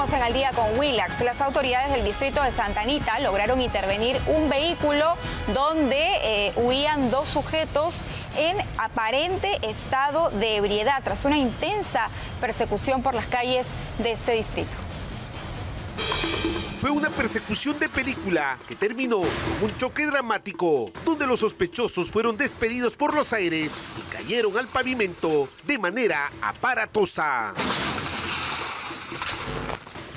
Seguimos en Al Día con Willax. Las autoridades del distrito de Santa Anita lograron intervenir un vehículo donde huían dos sujetos en aparente estado de ebriedad tras una intensa persecución por las calles de este distrito. Fue una persecución de película que terminó con un choque dramático, donde los sospechosos fueron despedidos por los aires y cayeron al pavimento de manera aparatosa.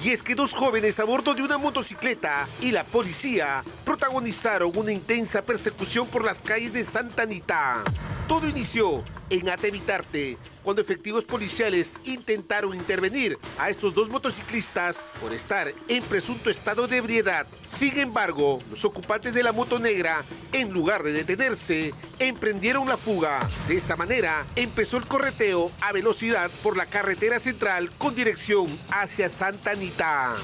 Y es que dos jóvenes a bordo de una motocicleta y la policía protagonizaron una intensa persecución por las calles de Santa Anita. Todo inició en Atevitarte, cuando efectivos policiales intentaron intervenir a estos dos motociclistas por estar en presunto estado de ebriedad. Sin embargo, los ocupantes de la moto negra, en lugar de detenerse, emprendieron la fuga. De esa manera, empezó el correteo a velocidad por la carretera central con dirección hacia Santa Anita.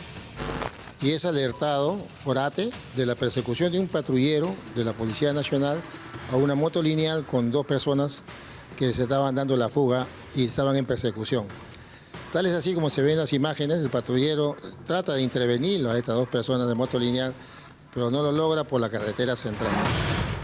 Y es alertado por ATE de la persecución de un patrullero de la Policía Nacional a una moto lineal con dos personas que se estaban dando la fuga y estaban en persecución. Tal es así como se ven en las imágenes, el patrullero trata de intervenir a estas dos personas de moto lineal, pero no lo logra por la carretera central.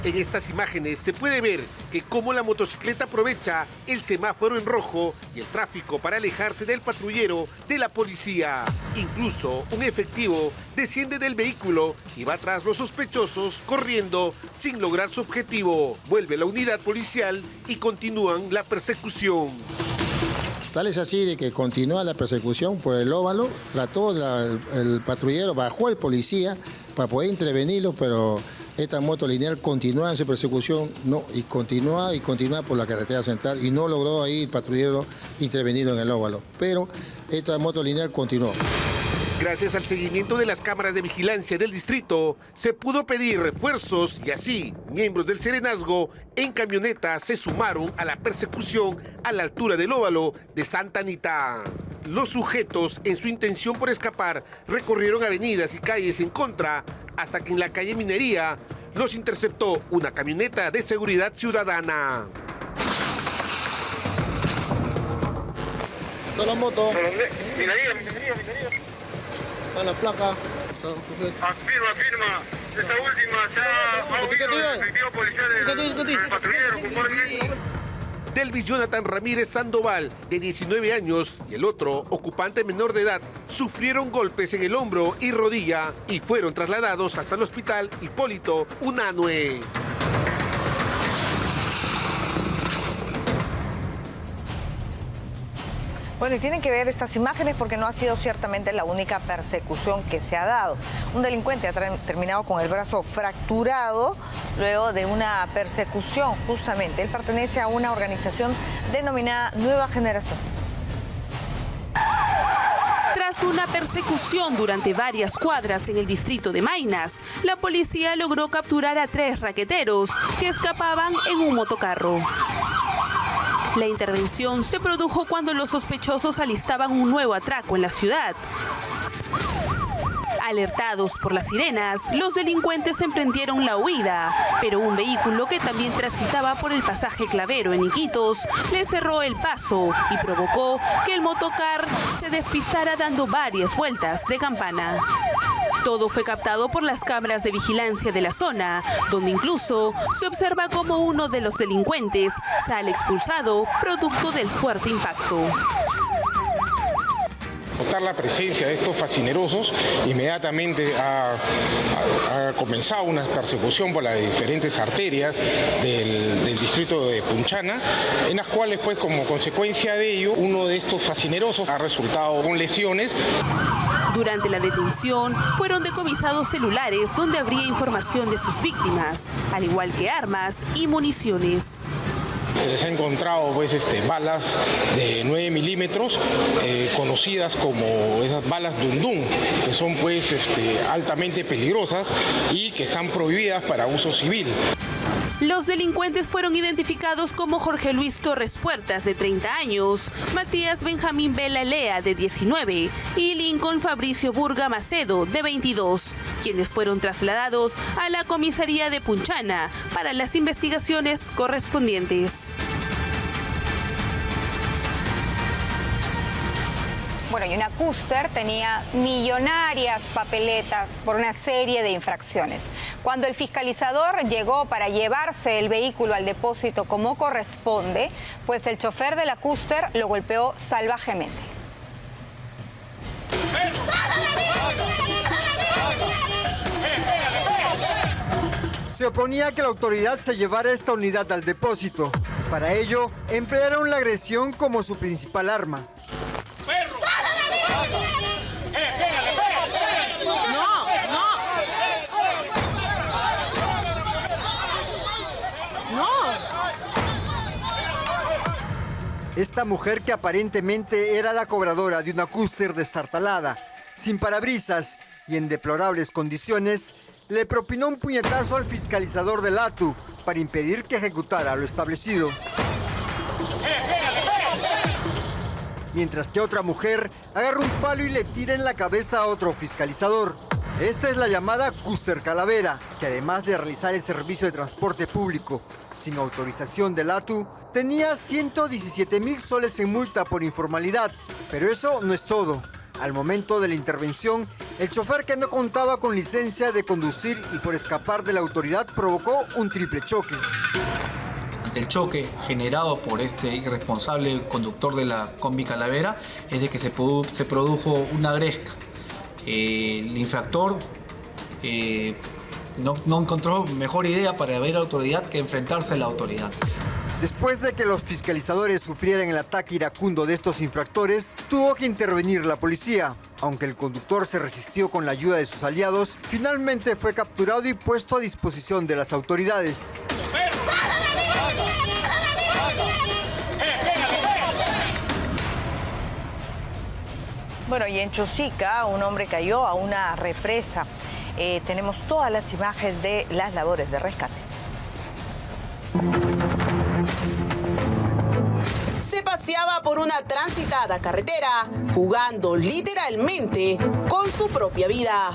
En estas imágenes se puede ver que cómo la motocicleta aprovecha el semáforo en rojo y el tráfico para alejarse del patrullero de la policía. Incluso un efectivo desciende del vehículo y va tras los sospechosos corriendo sin lograr su objetivo. Vuelve la unidad policial y continúan la persecución. Tal es así de que continúa la persecución por el óvalo, el patrullero, bajó el policía para poder intervenirlo, pero esta moto lineal continúa en su persecución y continúa por la carretera central y no logró ahí el patrullero intervenir en el óvalo, pero esta moto lineal continuó. Gracias al seguimiento de las cámaras de vigilancia del distrito, se pudo pedir refuerzos y así, miembros del Serenazgo en camioneta se sumaron a la persecución a la altura del óvalo de Santa Anita. Los sujetos, en su intención por escapar, recorrieron avenidas y calles en contra, hasta que en la calle Minería los interceptó una camioneta de seguridad ciudadana. Toda la moto. Minería. Está la placa. Afirma. Esta última se ha huido del efectivo policial del patrullero, conforme. Delvis Jonathan Ramírez Sandoval, de 19 años, y el otro, ocupante menor de edad, sufrieron golpes en el hombro y rodilla y fueron trasladados hasta el hospital Hipólito Unanue. Bueno, y tienen que ver estas imágenes porque no ha sido ciertamente la única persecución que se ha dado. Un delincuente ha terminado con el brazo fracturado luego de una persecución, justamente. Él pertenece a una organización denominada Nueva Generación. Tras una persecución durante varias cuadras en el distrito de Maynas, la policía logró capturar a 3 raqueteros que escapaban en un motocarro. La intervención se produjo cuando los sospechosos alistaban un nuevo atraco en la ciudad. Alertados por las sirenas, los delincuentes emprendieron la huida, pero un vehículo que también transitaba por el pasaje Clavero en Iquitos le cerró el paso y provocó que el motocar se despistara dando varias vueltas de campana. Todo fue captado por las cámaras de vigilancia de la zona, donde incluso se observa cómo uno de los delincuentes sale expulsado producto del fuerte impacto. Notar la presencia de estos fascinerosos, inmediatamente ha comenzado una persecución por las diferentes arterias del distrito de Punchana, en las cuales, pues, como consecuencia de ello, uno de estos fascinerosos ha resultado con lesiones. Durante la detención fueron decomisados celulares donde habría información de sus víctimas, al igual que armas y municiones. Se les ha encontrado balas de 9 milímetros, conocidas como esas balas Dundún, que son altamente peligrosas y que están prohibidas para uso civil. Los delincuentes fueron identificados como Jorge Luis Torres Puertas, de 30 años, Matías Benjamín Vela Lea, de 19, y Lincoln Fabricio Burga Macedo, de 22, quienes fueron trasladados a la comisaría de Punchana para las investigaciones correspondientes. Bueno, y una Custer tenía millonarias papeletas por una serie de infracciones. Cuando el fiscalizador llegó para llevarse el vehículo al depósito como corresponde, pues el chofer de la Custer lo golpeó salvajemente. Se oponía a que la autoridad se llevara esta unidad al depósito. Para ello, emplearon la agresión como su principal arma. Esta mujer, que aparentemente era la cobradora de una Custer destartalada, sin parabrisas y en deplorables condiciones, le propinó un puñetazo al fiscalizador del ATU para impedir que ejecutara lo establecido. Mientras que otra mujer agarra un palo y le tira en la cabeza a otro fiscalizador. Esta es la llamada Custer Calavera, que además de realizar el servicio de transporte público sin autorización del ATU, tenía 117,000 soles en multa por informalidad. Pero eso no es todo. Al momento de la intervención, el chofer, que no contaba con licencia de conducir y por escapar de la autoridad, provocó un triple choque. Ante el choque generado por este irresponsable conductor de la combi Calavera, es de que se produjo una gresca. El infractor no encontró mejor idea para ver a la autoridad que enfrentarse a la autoridad. Después de que los fiscalizadores sufrieran el ataque iracundo de estos infractores, tuvo que intervenir la policía. Aunque el conductor se resistió con la ayuda de sus aliados, finalmente fue capturado y puesto a disposición de las autoridades. Bueno, y en Chosica, un hombre cayó a una represa. Tenemos todas las imágenes de las labores de rescate. Se paseaba por una transitada carretera, jugando literalmente con su propia vida.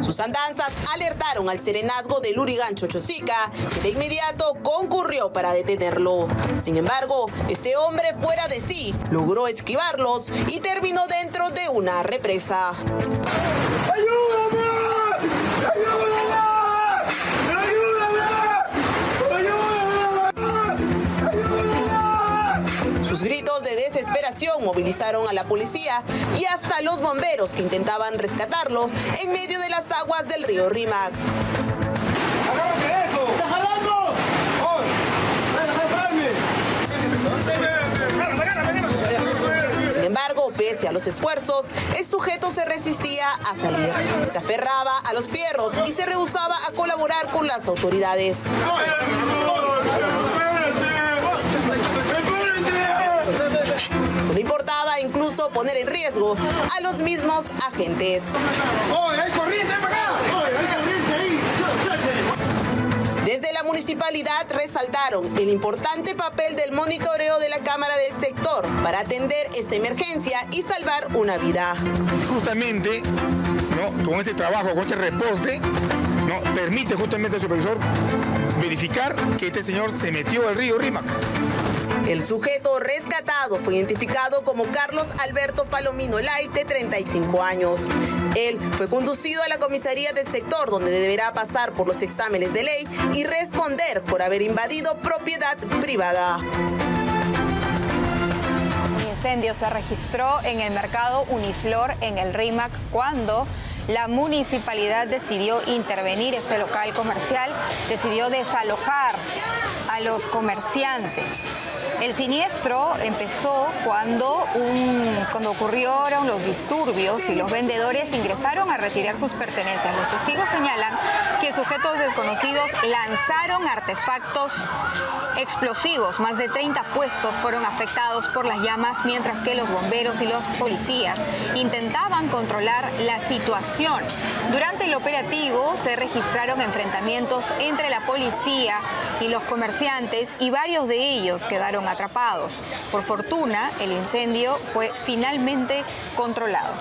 Sus andanzas alertaron al serenazgo del Lurigancho Chosica, que de inmediato concurrió para detenerlo. Sin embargo, este hombre, fuera de sí, logró esquivarlos y terminó dentro de una represa. ¡Ayúdame! ¡Ayúdame! Sus gritos de desesperación movilizaron a la policía y hasta los bomberos, que intentaban rescatarlo en medio de las aguas del río Rímac. ¡Agárrate eso! ¡Está jalando! Sin embargo, pese a los esfuerzos, el sujeto se resistía a salir. Se aferraba a los fierros y se rehusaba a colaborar con las autoridades. No le importaba incluso poner en riesgo a los mismos agentes. Desde la municipalidad resaltaron el importante papel del monitoreo de la Cámara del sector para atender esta emergencia y salvar una vida. Justamente, ¿no?, con este trabajo, con este reporte, ¿no?, permite justamente al supervisor verificar que este señor se metió al río Rímac. El sujeto rescatado fue identificado como Carlos Alberto Palomino Light, de 35 años. Él fue conducido a la comisaría del sector, donde deberá pasar por los exámenes de ley y responder por haber invadido propiedad privada. Un incendio se registró en el mercado Uniflor en el Rímac cuando la municipalidad decidió intervenir. Este local comercial decidió desalojar a los comerciantes. El siniestro empezó cuando ocurrieron los disturbios y los vendedores ingresaron a retirar sus pertenencias. Los testigos señalan que sujetos desconocidos lanzaron artefactos explosivos. Más de 30 puestos fueron afectados por las llamas, mientras que los bomberos y los policías intentaban controlar la situación. Durante el operativo se registraron enfrentamientos entre la policía y los comerciantes y varios de ellos quedaron atrapados. Por fortuna, el incendio fue finalmente controlado.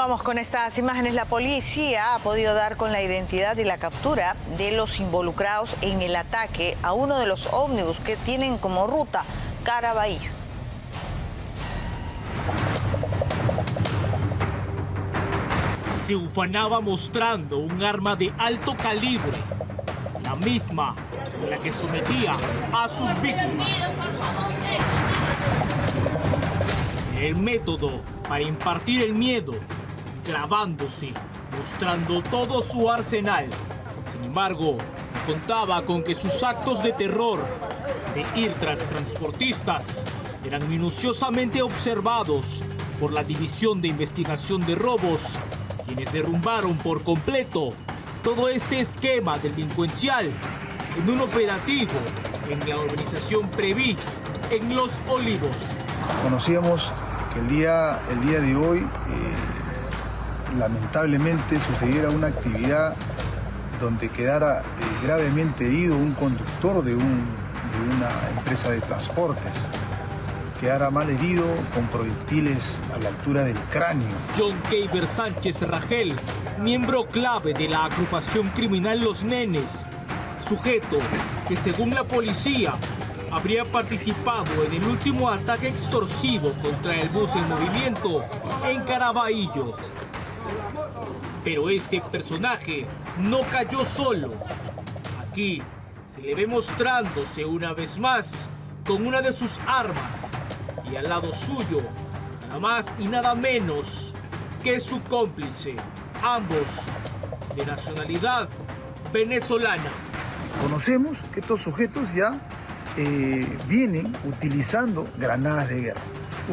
Vamos con estas imágenes. La policía ha podido dar con la identidad y la captura de los involucrados en el ataque a uno de los ómnibus que tienen como ruta Caraballo. Se ufanaba mostrando un arma de alto calibre, la misma con la que sometía a sus víctimas. El método para impartir el miedo, grabándose, mostrando todo su arsenal. Sin embargo, contaba con que sus actos de terror, de ir tras transportistas, eran minuciosamente observados por la División de Investigación de Robos, quienes derrumbaron por completo todo este esquema delincuencial en un operativo en la organización Preví en Los Olivos. Conocíamos que el día de hoy lamentablemente sucediera una actividad donde quedara gravemente herido un conductor de una empresa de transportes. Quedara mal herido con proyectiles a la altura del cráneo. John Keiber Sánchez Rangel, miembro clave de la agrupación criminal Los Nenes, sujeto que según la policía habría participado en el último ataque extorsivo contra el bus en movimiento en Caraballo. Pero este personaje no cayó solo. Aquí se le ve mostrándose una vez más con una de sus armas y al lado suyo nada más y nada menos que su cómplice, ambos de nacionalidad venezolana. Conocemos que estos sujetos ya vienen utilizando granadas de guerra,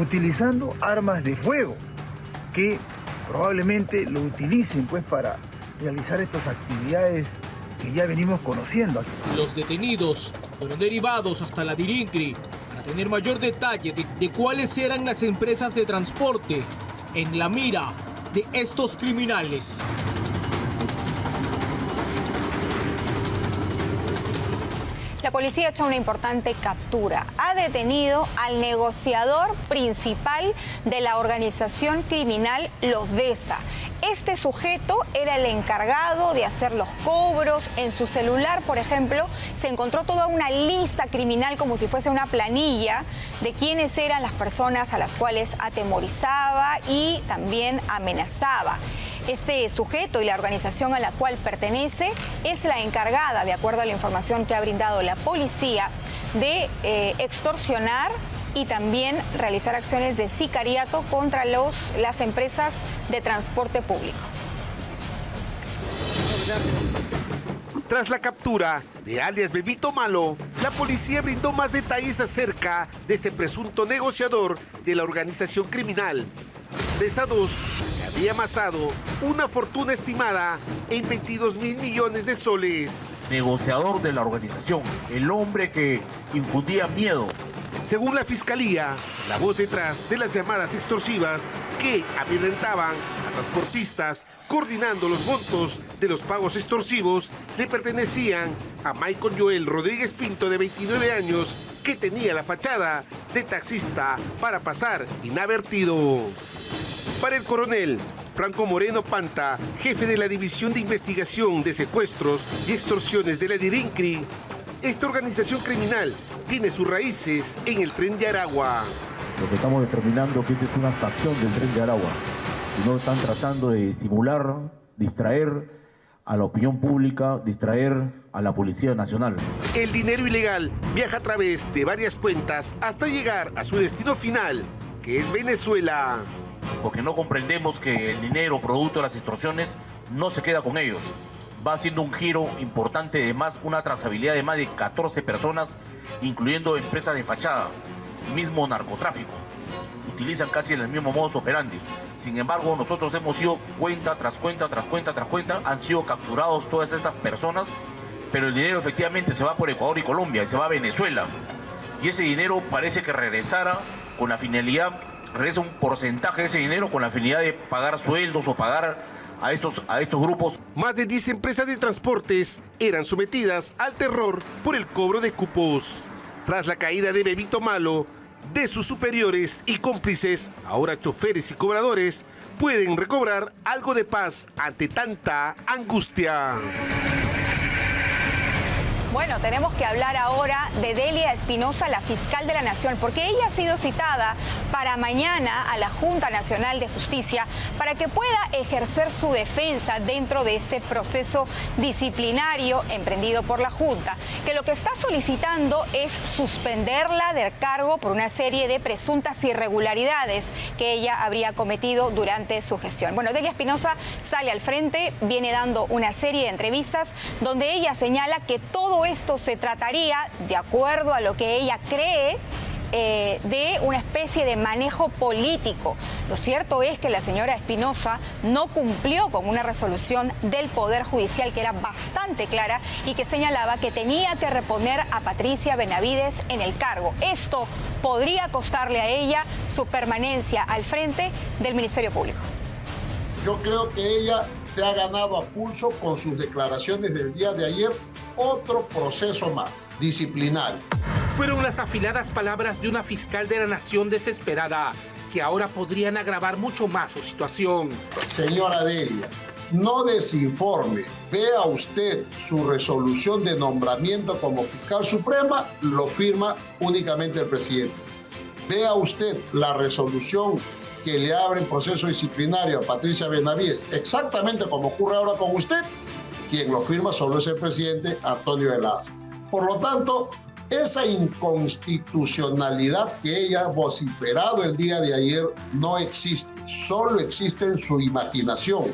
utilizando armas de fuego, que probablemente lo utilicen pues para realizar estas actividades que ya venimos conociendo aquí. Los detenidos fueron derivados hasta la Dirincri para tener mayor detalle de cuáles eran las empresas de transporte en la mira de estos criminales. La policía ha hecho una importante captura. Ha detenido al negociador principal de la organización criminal Los Deza. Este sujeto era el encargado de hacer los cobros. En su celular, por ejemplo, se encontró toda una lista criminal como si fuese una planilla de quiénes eran las personas a las cuales atemorizaba y también amenazaba. Este sujeto y la organización a la cual pertenece es la encargada, de acuerdo a la información que ha brindado la policía, de extorsionar y también realizar acciones de sicariato contra las empresas de transporte público. Tras la captura de alias Bebito Malo, la policía brindó más detalles acerca de este presunto negociador de la organización criminal. Deza 2 había amasado una fortuna estimada en 22.000 millones de soles. Negociador de la organización, el hombre que infundía miedo. Según la fiscalía, la voz detrás de las llamadas extorsivas que amedrentaban a transportistas coordinando los montos de los pagos extorsivos le pertenecían a Michael Joel Rodríguez Pinto, de 29 años, que tenía la fachada de taxista para pasar inadvertido. Para el coronel Franco Moreno Panta, jefe de la División de Investigación de Secuestros y Extorsiones de la Dirincri, esta organización criminal tiene sus raíces en el Tren de Aragua. Lo que estamos determinando es que esta es una facción del Tren de Aragua. Y no están tratando de simular, distraer a la opinión pública, distraer a la Policía Nacional. El dinero ilegal viaja a través de varias cuentas hasta llegar a su destino final, que es Venezuela. Porque no comprendemos que el dinero producto de las extorsiones no se queda con ellos. Va haciendo un giro importante de más, una trazabilidad de más de 14 personas, incluyendo empresas de fachada, mismo narcotráfico. Utilizan casi el mismo modus operandi. Sin embargo, nosotros hemos ido cuenta tras cuenta, tras cuenta, tras cuenta. Han sido capturados todas estas personas, pero el dinero efectivamente se va por Ecuador y Colombia y se va a Venezuela. Y ese dinero parece que regresara con la finalidad, regresa un porcentaje de ese dinero con la finalidad de pagar sueldos o pagar a estos grupos. Más de 10 empresas de transportes eran sometidas al terror por el cobro de cupos. Tras la caída de Bebito Malo, de sus superiores y cómplices, ahora choferes y cobradores, pueden recobrar algo de paz ante tanta angustia. Bueno, tenemos que hablar ahora de Delia Espinosa, la fiscal de la Nación, porque ella ha sido citada para mañana a la Junta Nacional de Justicia para que pueda ejercer su defensa dentro de este proceso disciplinario emprendido por la Junta, que lo que está solicitando es suspenderla del cargo por una serie de presuntas irregularidades que ella habría cometido durante su gestión. Bueno, Delia Espinosa sale al frente, viene dando una serie de entrevistas donde ella señala que todo esto se trataría, de acuerdo a lo que ella cree, de una especie de manejo político. Lo cierto es que la señora Espinosa no cumplió con una resolución del Poder Judicial que era bastante clara y que señalaba que tenía que reponer a Patricia Benavides en el cargo. Esto podría costarle a ella su permanencia al frente del Ministerio Público. Yo creo que ella se ha ganado a pulso con sus declaraciones del día de ayer otro proceso más, disciplinario. Fueron las afiladas palabras de una fiscal de la Nación desesperada, que ahora podrían agravar mucho más su situación. Señora Delia, no desinforme. Vea usted su resolución de nombramiento como fiscal suprema, lo firma únicamente el presidente. Vea usted la resolución que le abre el proceso disciplinario a Patricia Benavides, exactamente como ocurre ahora con usted, quien lo firma solo es el presidente Antonio de Laza. Por lo tanto, esa inconstitucionalidad que ella ha vociferado el día de ayer no existe, solo existe en su imaginación.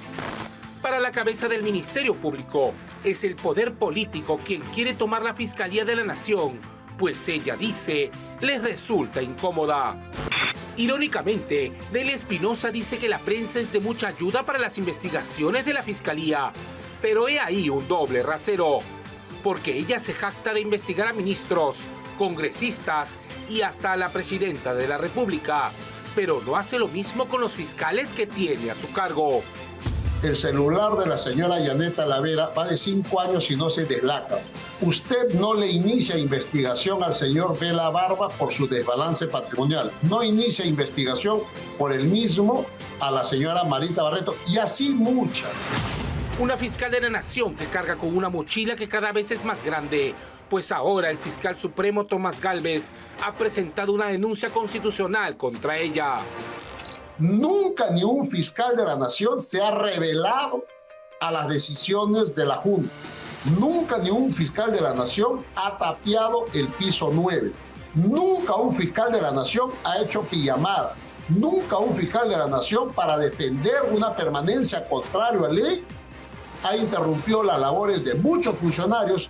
Para la cabeza del Ministerio Público, es el poder político quien quiere tomar la Fiscalía de la Nación, pues ella dice, les resulta incómoda. Irónicamente, Delia Espinosa dice que la prensa es de mucha ayuda para las investigaciones de la Fiscalía, pero he ahí un doble rasero, porque ella se jacta de investigar a ministros, congresistas y hasta a la presidenta de la República, pero no hace lo mismo con los fiscales que tiene a su cargo. El celular de la señora Yanet Talavera va de 5 años y no se deslaca. Usted no le inicia investigación al señor Vela Barba por su desbalance patrimonial. No inicia investigación por el mismo a la señora Marita Barreto y así muchas. Una fiscal de la Nación que carga con una mochila que cada vez es más grande, pues ahora el fiscal supremo Tomás Gálvez ha presentado una denuncia constitucional contra ella. Nunca ni un fiscal de la Nación se ha rebelado a las decisiones de la Junta. Nunca ni un fiscal de la Nación ha tapiado el piso 9. Nunca un fiscal de la Nación ha hecho pijamada. Nunca un fiscal de la Nación, para defender una permanencia contraria a ley, ha interrumpido las labores de muchos funcionarios.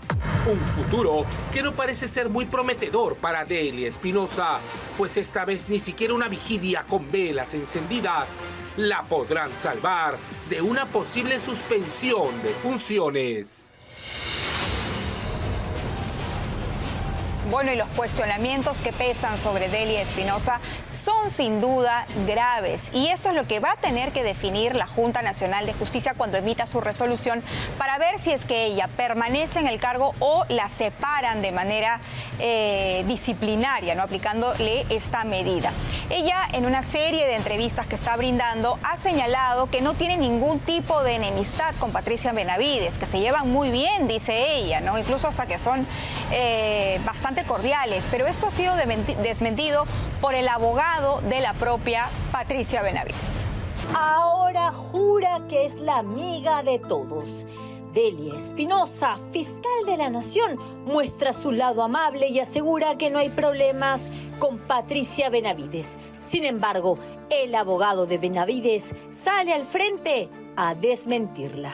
Un futuro que no parece ser muy prometedor para Delia Espinosa, pues esta vez ni siquiera una vigilia con velas encendidas la podrán salvar de una posible suspensión de funciones. Bueno, y los cuestionamientos que pesan sobre Delia Espinosa son sin duda graves. Y esto es lo que va a tener que definir la Junta Nacional de Justicia cuando emita su resolución para ver si es que ella permanece en el cargo o la separan de manera disciplinaria, ¿no? Aplicándole esta medida. Ella, en una serie de entrevistas que está brindando, ha señalado que no tiene ningún tipo de enemistad con Patricia Benavides, que se llevan muy bien, dice ella, ¿no? Incluso hasta que son bastante cordiales, pero esto ha sido desmentido por el abogado de la propia Patricia Benavides. Ahora jura que es la amiga de todos. Delia Espinosa, fiscal de la Nación, muestra su lado amable y asegura que no hay problemas con Patricia Benavides. Sin embargo, el abogado de Benavides sale al frente a desmentirla.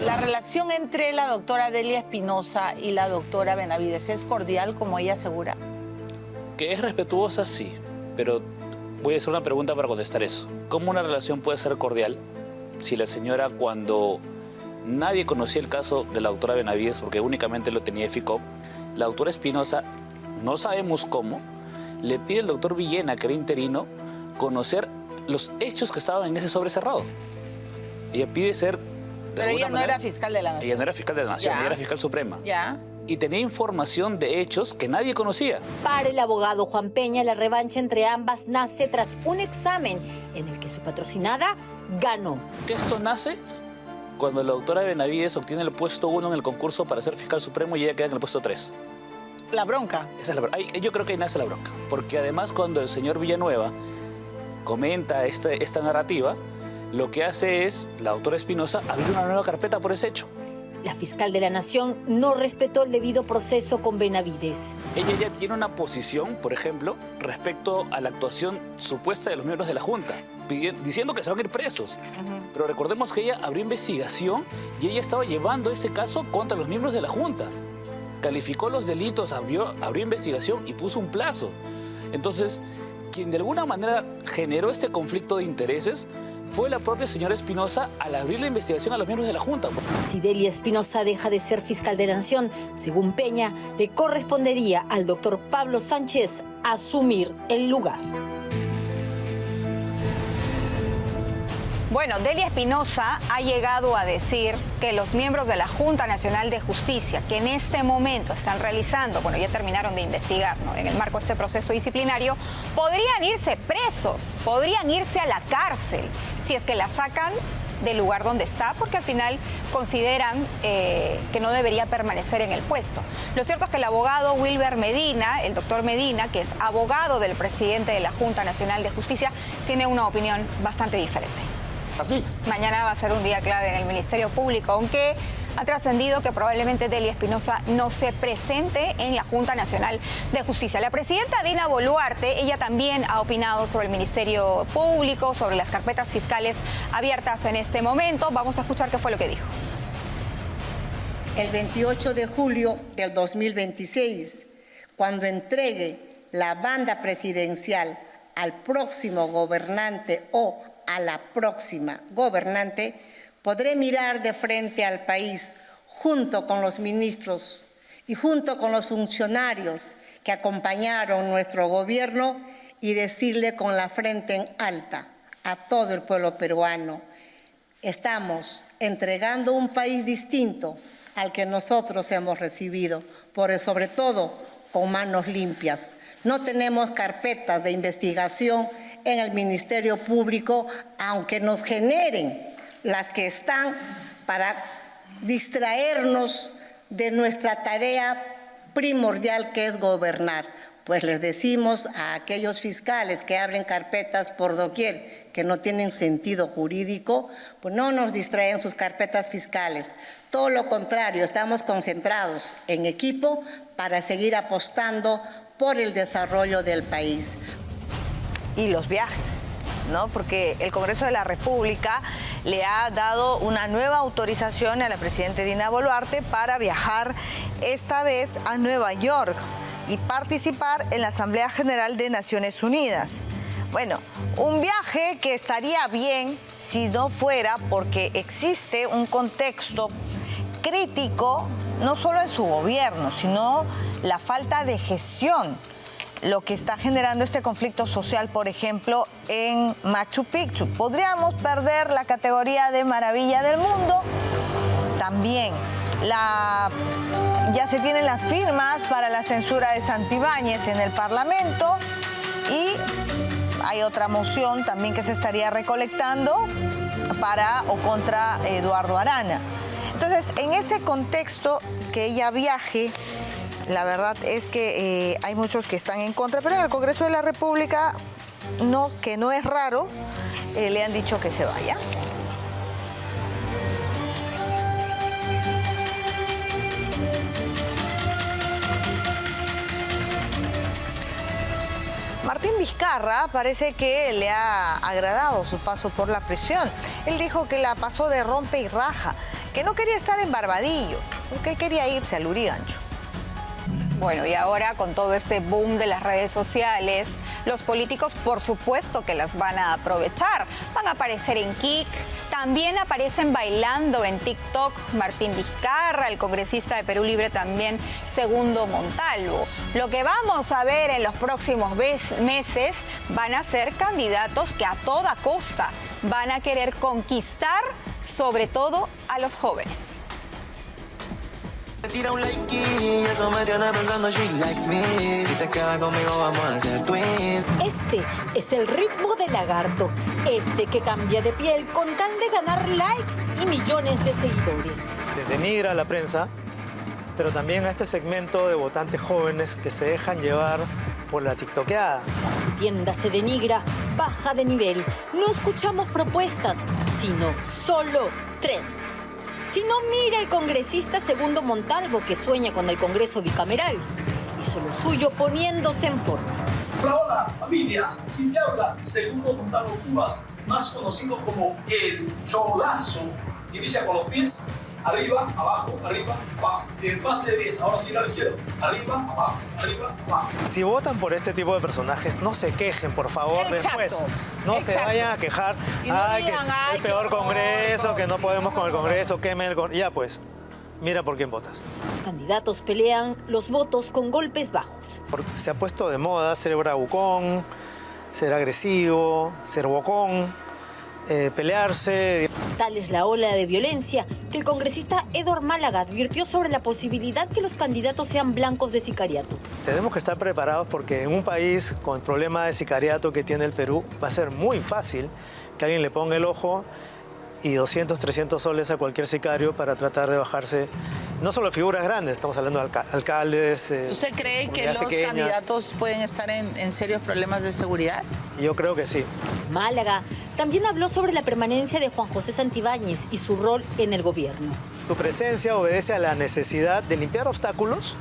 La relación entre la doctora Delia Espinosa y la doctora Benavides es cordial, como ella asegura. Que es respetuosa, sí, pero voy a hacer una pregunta para contestar eso. ¿Cómo una relación puede ser cordial si la señora, cuando nadie conocía el caso de la doctora Benavides, porque únicamente lo tenía FICOP, la doctora Espinosa, no sabemos cómo, le pide al doctor Villena, que era interino, conocer los hechos que estaban en ese sobre cerrado? Ella pide ser... Pero ella no era fiscal de la Nación. Ella no era fiscal de la Nación, ella era fiscal suprema. Ya. y tenía información de hechos que nadie conocía. Para el abogado Juan Peña, la revancha entre ambas nace tras un examen en el que su patrocinada ganó. Esto nace cuando la doctora Benavides obtiene el puesto 1 en el concurso para ser fiscal supremo y ella queda en el puesto 3. La bronca. Esa es la bronca. Yo creo que ahí nace la bronca. Porque además cuando el señor Villanueva comenta esta narrativa, lo que hace es, la doctora Espinosa, abrir una nueva carpeta por ese hecho. La fiscal de la Nación no respetó el debido proceso con Benavides. Ella ya tiene una posición, por ejemplo, respecto a la actuación supuesta de los miembros de la Junta, diciendo que se van a ir presos. Pero recordemos que ella abrió investigación y ella estaba llevando ese caso contra los miembros de la Junta. Calificó los delitos, abrió investigación y puso un plazo. Entonces, quien de alguna manera generó este conflicto de intereses fue la propia señora Espinosa al abrir la investigación a los miembros de la Junta. Si Delia Espinosa deja de ser fiscal de la Nación, según Peña, le correspondería al doctor Pablo Sánchez asumir el lugar. Bueno, Delia Espinosa ha llegado a decir que los miembros de la Junta Nacional de Justicia, que en este momento están realizando, bueno, ya terminaron de investigar, ¿no?, en el marco de este proceso disciplinario, podrían irse presos, podrían irse a la cárcel, si es que la sacan del lugar donde está, porque al final consideran que no debería permanecer en el puesto. Lo cierto es que el abogado Wilber Medina, el doctor Medina, que es abogado del presidente de la Junta Nacional de Justicia, tiene una opinión bastante diferente. Así. Mañana va a ser un día clave en el Ministerio Público, aunque ha trascendido que probablemente Delia Espinosa no se presente en la Junta Nacional de Justicia. La presidenta Dina Boluarte, ella también ha opinado sobre el Ministerio Público, sobre las carpetas fiscales abiertas en este momento. Vamos a escuchar qué fue lo que dijo. El 28 de julio del 2026, cuando entregue la banda presidencial al próximo gobernante o a la próxima gobernante, podré mirar de frente al país junto con los ministros y junto con los funcionarios que acompañaron nuestro gobierno y decirle con la frente en alta a todo el pueblo peruano: estamos entregando un país distinto al que nosotros hemos recibido, pero sobre todo con manos limpias. No tenemos carpetas de investigación en el Ministerio Público, aunque nos generen las que están para distraernos de nuestra tarea primordial, que es gobernar. Pues les decimos a aquellos fiscales que abren carpetas por doquier que no tienen sentido jurídico, pues no nos distraen sus carpetas fiscales. Todo lo contrario, estamos concentrados en equipo para seguir apostando por el desarrollo del país. Y los viajes, ¿no? Porque el Congreso de la República le ha dado una nueva autorización a la presidenta Dina Boluarte para viajar esta vez a Nueva York y participar en la Asamblea General de Naciones Unidas. Bueno, un viaje que estaría bien si no fuera porque existe un contexto crítico, no solo en su gobierno, sino la falta de gestión, lo que está generando este conflicto social, por ejemplo, en Machu Picchu. Podríamos perder la categoría de maravilla del mundo. También ya se tienen las firmas para la censura de Santibáñez en el Parlamento y hay otra moción también que se estaría recolectando para o contra Eduardo Arana. Entonces, en ese contexto, que ella viaje, la verdad es que hay muchos que están en contra, pero en el Congreso de la República, no, que no es raro, le han dicho que se vaya. Martín Vizcarra parece que le ha agradado su paso por la prisión. Él dijo que la pasó de rompe y raja, que no quería estar en Barbadillo, porque él quería irse al Lurigancho. Bueno, y ahora con todo este boom de las redes sociales, los políticos por supuesto que las van a aprovechar. Van a aparecer en Kik, también aparecen bailando en TikTok Martín Vizcarra, el congresista de Perú Libre también, Segundo Montalvo. Lo que vamos a ver en los próximos meses van a ser candidatos que a toda costa van a querer conquistar sobre todo a los jóvenes. tira un like y eso me tiene pensando she likes me. Si te quedas conmigo vamos a hacer twins. Este es el ritmo del lagarto, ese que cambia de piel con tal de ganar likes y millones de seguidores. Denigra a la prensa, pero también a este segmento de votantes jóvenes que se dejan llevar por la tiktokeada. Tienda se denigra, baja de nivel. No escuchamos propuestas, sino solo trends. Si no, mira el congresista Segundo Montalvo, que sueña con el Congreso bicameral. Hizo lo suyo poniéndose en forma. Hola, familia. Quien te habla, Segundo Montalvo Cubas, más conocido como el Cholazo. Inicia con los pies, arriba, abajo, en fase de 10, ahora sí a la izquierda, arriba, abajo, abajo. Si votan por este tipo de personajes, no se quejen, por favor, después. No se vayan a quejar. Y no digan, que el peor Congreso, que no podemos con el Congreso, quemen el Congreso. Ya pues, mira por quién votas. Los candidatos pelean los votos con golpes bajos. Se ha puesto de moda ser bravucón, ser agresivo, ser bocón, pelearse. Tal es la ola de violencia que el congresista Edward Málaga advirtió sobre la posibilidad que los candidatos sean blancos de sicariato. Tenemos que estar preparados porque en un país con el problema de sicariato que tiene el Perú va a ser muy fácil que alguien le ponga el ojo y 200, 300 soles a cualquier sicario para tratar de bajarse, no solo figuras grandes, estamos hablando de alcaldes. ¿Usted cree que los candidatos pueden estar en serios problemas de seguridad? Yo creo que sí. Málaga también habló sobre la permanencia de Juan José Santibáñez y su rol en el gobierno. Su presencia obedece a la necesidad de limpiar obstáculos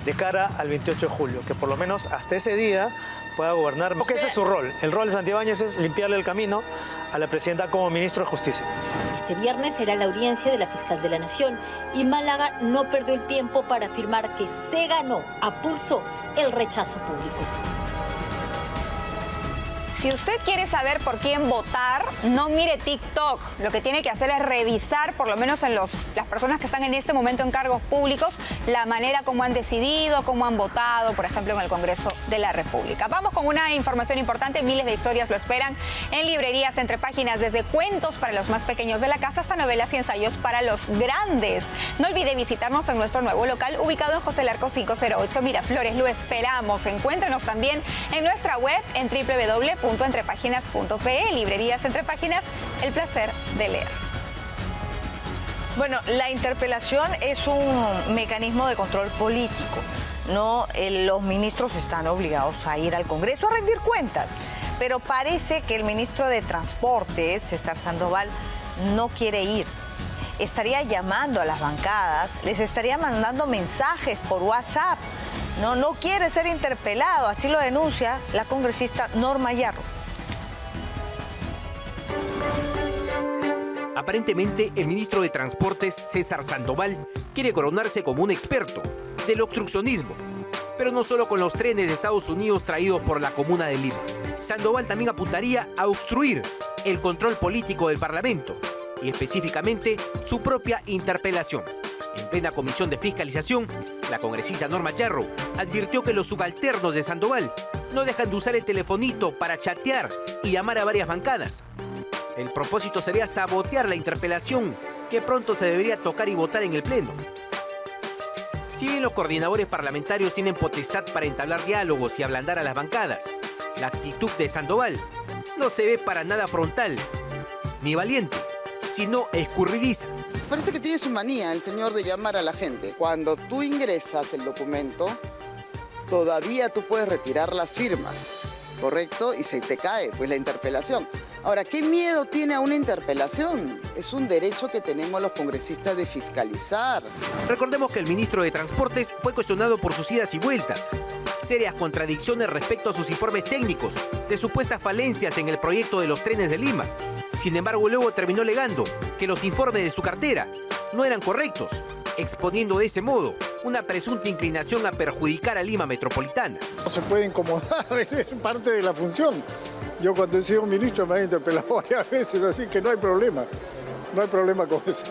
de cara al 28 de julio, que por lo menos hasta ese día pueda gobernar, porque ese es su rol. El rol de Santibáñez es limpiarle el camino a la presidenta como ministro de Justicia. Este viernes será la audiencia de la fiscal de la Nación y Málaga no perdió el tiempo para afirmar que se ganó a pulso el rechazo público. Si usted quiere saber por quién votar, no mire TikTok. Lo que tiene que hacer es revisar, por lo menos en las personas que están en este momento en cargos públicos, la manera como han decidido, cómo han votado, por ejemplo, en el Congreso de la República. Vamos con una información importante. Miles de historias lo esperan en librerías entre páginas, desde cuentos para los más pequeños de la casa hasta novelas y ensayos para los grandes. No olvide visitarnos en nuestro nuevo local ubicado en José Larco 508 Miraflores. Lo esperamos. Encuéntrenos también en nuestra web en www.entrepaginas.pe. Librerías Entre Páginas, el placer de leer. Bueno, la interpelación es un mecanismo de control político. No, los ministros están obligados a ir al Congreso a rendir cuentas. Pero parece que el ministro de Transportes, César Sandoval, no quiere ir. Estaría llamando a las bancadas, les estaría mandando mensajes por WhatsApp. No quiere ser interpelado, así lo denuncia la congresista Norma Yarro. Aparentemente, el ministro de Transportes, César Sandoval, quiere coronarse como un experto del obstruccionismo. Pero no solo con los trenes de Estados Unidos traídos por la Comuna de Lima. Sandoval también apuntaría a obstruir el control político del Parlamento y específicamente su propia interpelación. En plena comisión de fiscalización, la congresista Norma Yarro advirtió que los subalternos de Sandoval no dejan de usar el telefonito para chatear y llamar a varias bancadas. El propósito sería sabotear la interpelación que pronto se debería tocar y votar en el Pleno. Si bien los coordinadores parlamentarios tienen potestad para entablar diálogos y ablandar a las bancadas, la actitud de Sandoval no se ve para nada frontal ni valiente, sino escurridiza. Parece que tiene su manía el señor de llamar a la gente. Cuando tú ingresas el documento, todavía tú puedes retirar las firmas, ¿correcto? Y se te cae pues la interpelación. Ahora, ¿qué miedo tiene a una interpelación? Es un derecho que tenemos los congresistas de fiscalizar. Recordemos que el ministro de Transportes fue cuestionado por sus idas y vueltas, serias contradicciones respecto a sus informes técnicos, de supuestas falencias en el proyecto de los trenes de Lima. Sin embargo, luego terminó alegando que los informes de su cartera no eran correctos, exponiendo de ese modo una presunta inclinación a perjudicar a Lima Metropolitana. No se puede incomodar, es parte de la función. Yo cuando he sido ministro me han interpelado varias veces, así que no hay problema. No hay problema con eso.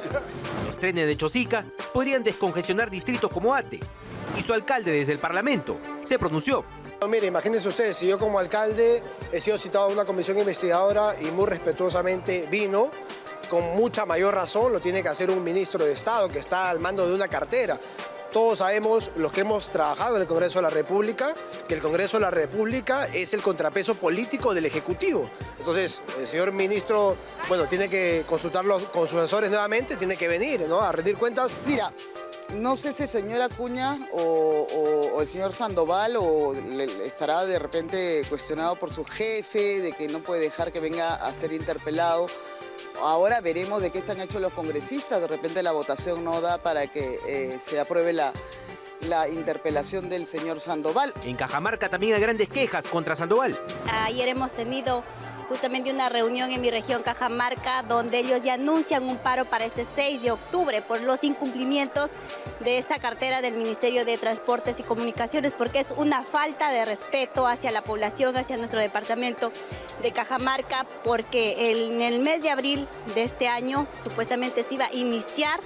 Los trenes de Chosica podrían descongestionar distritos como Ate, y su alcalde desde el Parlamento se pronunció. Mire, imagínense ustedes, si yo como alcalde he sido citado a una comisión investigadora y muy respetuosamente vino, con mucha mayor razón lo tiene que hacer un ministro de Estado que está al mando de una cartera. Todos sabemos, los que hemos trabajado en el Congreso de la República, que el Congreso de la República es el contrapeso político del Ejecutivo. Entonces, el señor ministro, bueno, tiene que consultarlo con sus asesores nuevamente, tiene que venir, ¿no?, a rendir cuentas. Mira, no sé si el señor Acuña o el señor Sandoval estará de repente cuestionado por su jefe, de que no puede dejar que venga a ser interpelado. Ahora veremos de qué están hechos los congresistas. De repente la votación no da para que se apruebe la interpelación del señor Sandoval. En Cajamarca también hay grandes quejas contra Sandoval. Ayer hemos tenido justamente una reunión en mi región Cajamarca donde ellos ya anuncian un paro para este 6 de octubre por los incumplimientos de esta cartera del Ministerio de Transportes y Comunicaciones, porque es una falta de respeto hacia la población, hacia nuestro departamento de Cajamarca, porque en el mes de abril de este año supuestamente se iba a iniciar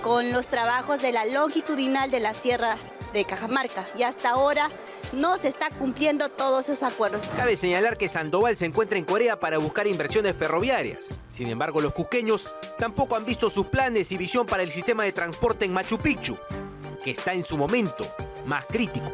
con los trabajos de la longitudinal de la Sierra de Cajamarca y hasta ahora no se está cumpliendo todos esos acuerdos. Cabe señalar que Sandoval se encuentra en Corea para buscar inversiones ferroviarias. Sin embargo, los cusqueños tampoco han visto sus planes y visión para el sistema de transporte en Machu Picchu, que está en su momento más crítico.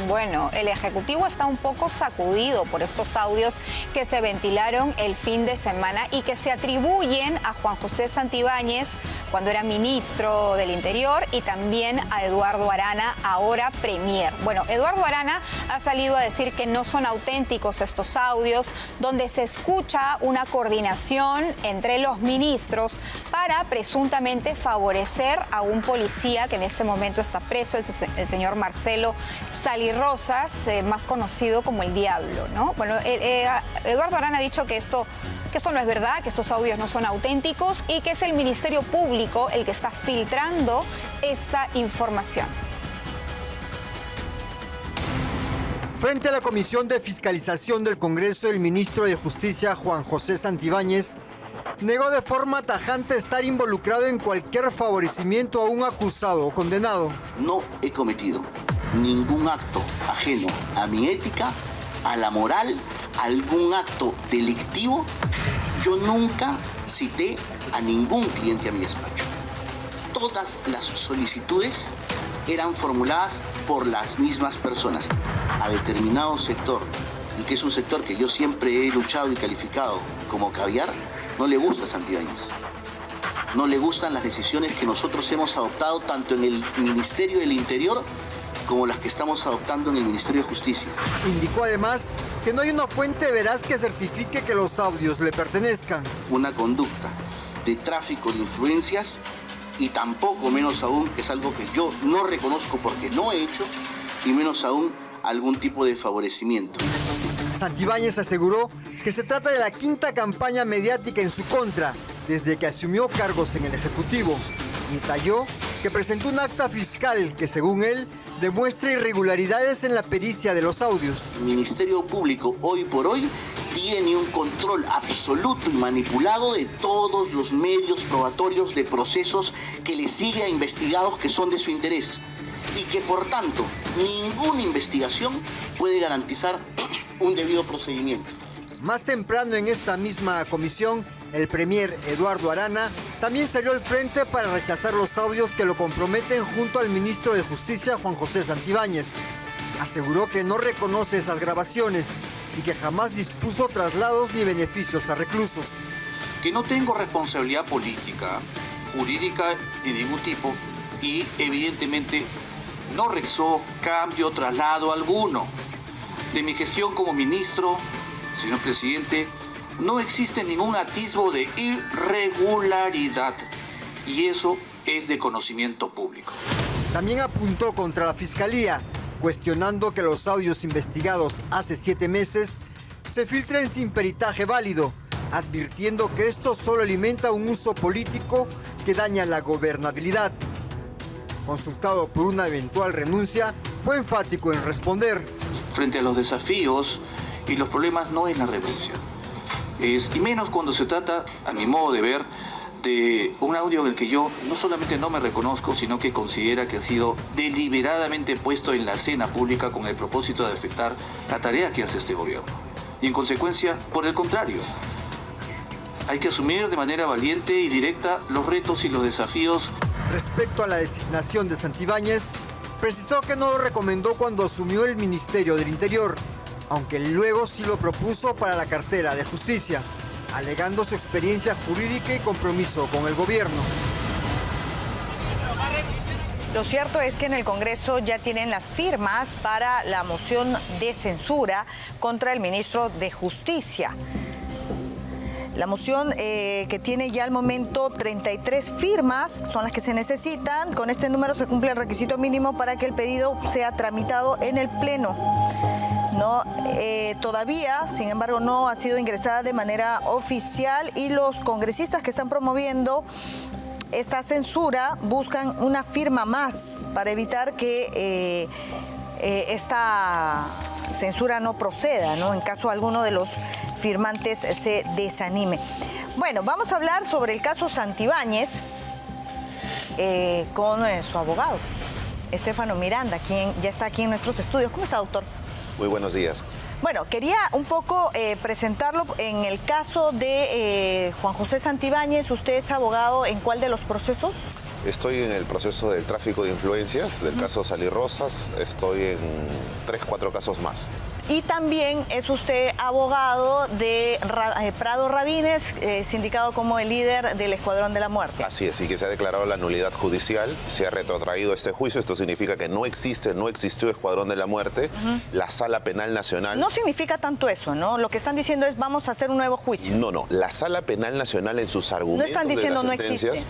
Bueno, el Ejecutivo está un poco sacudido por estos audios que se ventilaron el fin de semana y que se atribuyen a Juan José Santibáñez cuando era ministro del Interior y también a Eduardo Arana, ahora premier. Bueno, Eduardo Arana ha salido a decir que no son auténticos estos audios, donde se escucha una coordinación entre los ministros para presuntamente favorecer a un policía que en este momento está preso, el señor Marcelo Salirrosas, más conocido como el Diablo, ¿no? Bueno, Eduardo Arana ha dicho que esto no es verdad, que estos audios no son auténticos y que es el Ministerio Público el que está filtrando esta información. Frente a la Comisión de Fiscalización del Congreso, el ministro de Justicia, Juan José Santibáñez, negó de forma tajante estar involucrado en cualquier favorecimiento a un acusado o condenado. No he cometido ningún acto ajeno a mi ética, a la moral, algún acto delictivo. Yo nunca cité a ningún cliente a mi despacho. Todas las solicitudes eran formuladas por las mismas personas. A determinado sector, y que es un sector que yo siempre he luchado y calificado como caviar, no le gusta Santibáñez. No le gustan las decisiones que nosotros hemos adoptado tanto en el Ministerio del Interior como las que estamos adoptando en el Ministerio de Justicia. Indicó además que no hay una fuente veraz que certifique que los audios le pertenezcan. Una conducta de tráfico de influencias y tampoco, menos aún, que es algo que yo no reconozco porque no he hecho, y menos aún algún tipo de favorecimiento. Santibáñez aseguró que se trata de la quinta campaña mediática en su contra desde que asumió cargos en el Ejecutivo y detalló que presentó un acta fiscal que, según él, demuestra irregularidades en la pericia de los audios. El Ministerio Público hoy por hoy tiene un control absoluto y manipulado de todos los medios probatorios de procesos que le sigue a investigados que son de su interés y que, por tanto, ninguna investigación puede garantizar un debido procedimiento. Más temprano en esta misma comisión, el premier Eduardo Arana también salió al frente para rechazar los audios que lo comprometen junto al ministro de Justicia, Juan José Santibáñez. Aseguró que no reconoce esas grabaciones y que jamás dispuso traslados ni beneficios a reclusos. Que no tengo responsabilidad política, jurídica de ningún tipo y evidentemente no rezó cambio, traslado alguno. De mi gestión como ministro, señor presidente, no existe ningún atisbo de irregularidad y eso es de conocimiento público. También apuntó contra la Fiscalía, cuestionando que los audios investigados hace 7 meses se filtren sin peritaje válido, advirtiendo que esto solo alimenta un uso político que daña la gobernabilidad. Consultado por una eventual renuncia, fue enfático en responder. Frente a los desafíos y los problemas no es la renuncia. Y menos cuando se trata, a mi modo de ver, de un audio en el que yo no solamente no me reconozco, sino que considera que ha sido deliberadamente puesto en la escena pública con el propósito de afectar la tarea que hace este gobierno. Y en consecuencia, por el contrario, Hay que asumir de manera valiente y directa los retos y los desafíos. Respecto a la designación de Santibáñez, precisó que no lo recomendó cuando asumió el Ministerio del Interior, aunque luego sí lo propuso para la cartera de Justicia, alegando su experiencia jurídica y compromiso con el gobierno. Lo cierto es que en el Congreso ya tienen las firmas para la moción de censura contra el ministro de Justicia. La moción que tiene ya al momento 33 firmas son las que se necesitan. Con este número se cumple el requisito mínimo para que el pedido sea tramitado en el Pleno. No, todavía, sin embargo, no ha sido ingresada de manera oficial y los congresistas que están promoviendo esta censura buscan una firma más para evitar que esta censura no proceda, ¿no? En caso alguno de los firmantes se desanime. Bueno, vamos a hablar sobre el caso Santibáñez con su abogado, Estefano Miranda, quien ya está aquí en nuestros estudios. ¿Cómo está, doctor? Muy buenos días. Bueno, quería un poco presentarlo en el caso de Juan José Santibáñez. ¿Usted es abogado en cuál de los procesos? Estoy en el proceso del tráfico de influencias, del caso Sally Rosas. Estoy en 3-4 casos más. Y también es usted abogado de Prado Rabines, sindicado como el líder del Escuadrón de la Muerte. Así es, y que se ha declarado la nulidad judicial, se ha retrotraído este juicio. Esto significa que no existió Escuadrón de la Muerte. La Sala Penal Nacional... No significa tanto eso, ¿no? Lo que están diciendo es vamos a hacer un nuevo juicio. No. La Sala Penal Nacional en sus argumentos no están diciendo de las sentencias,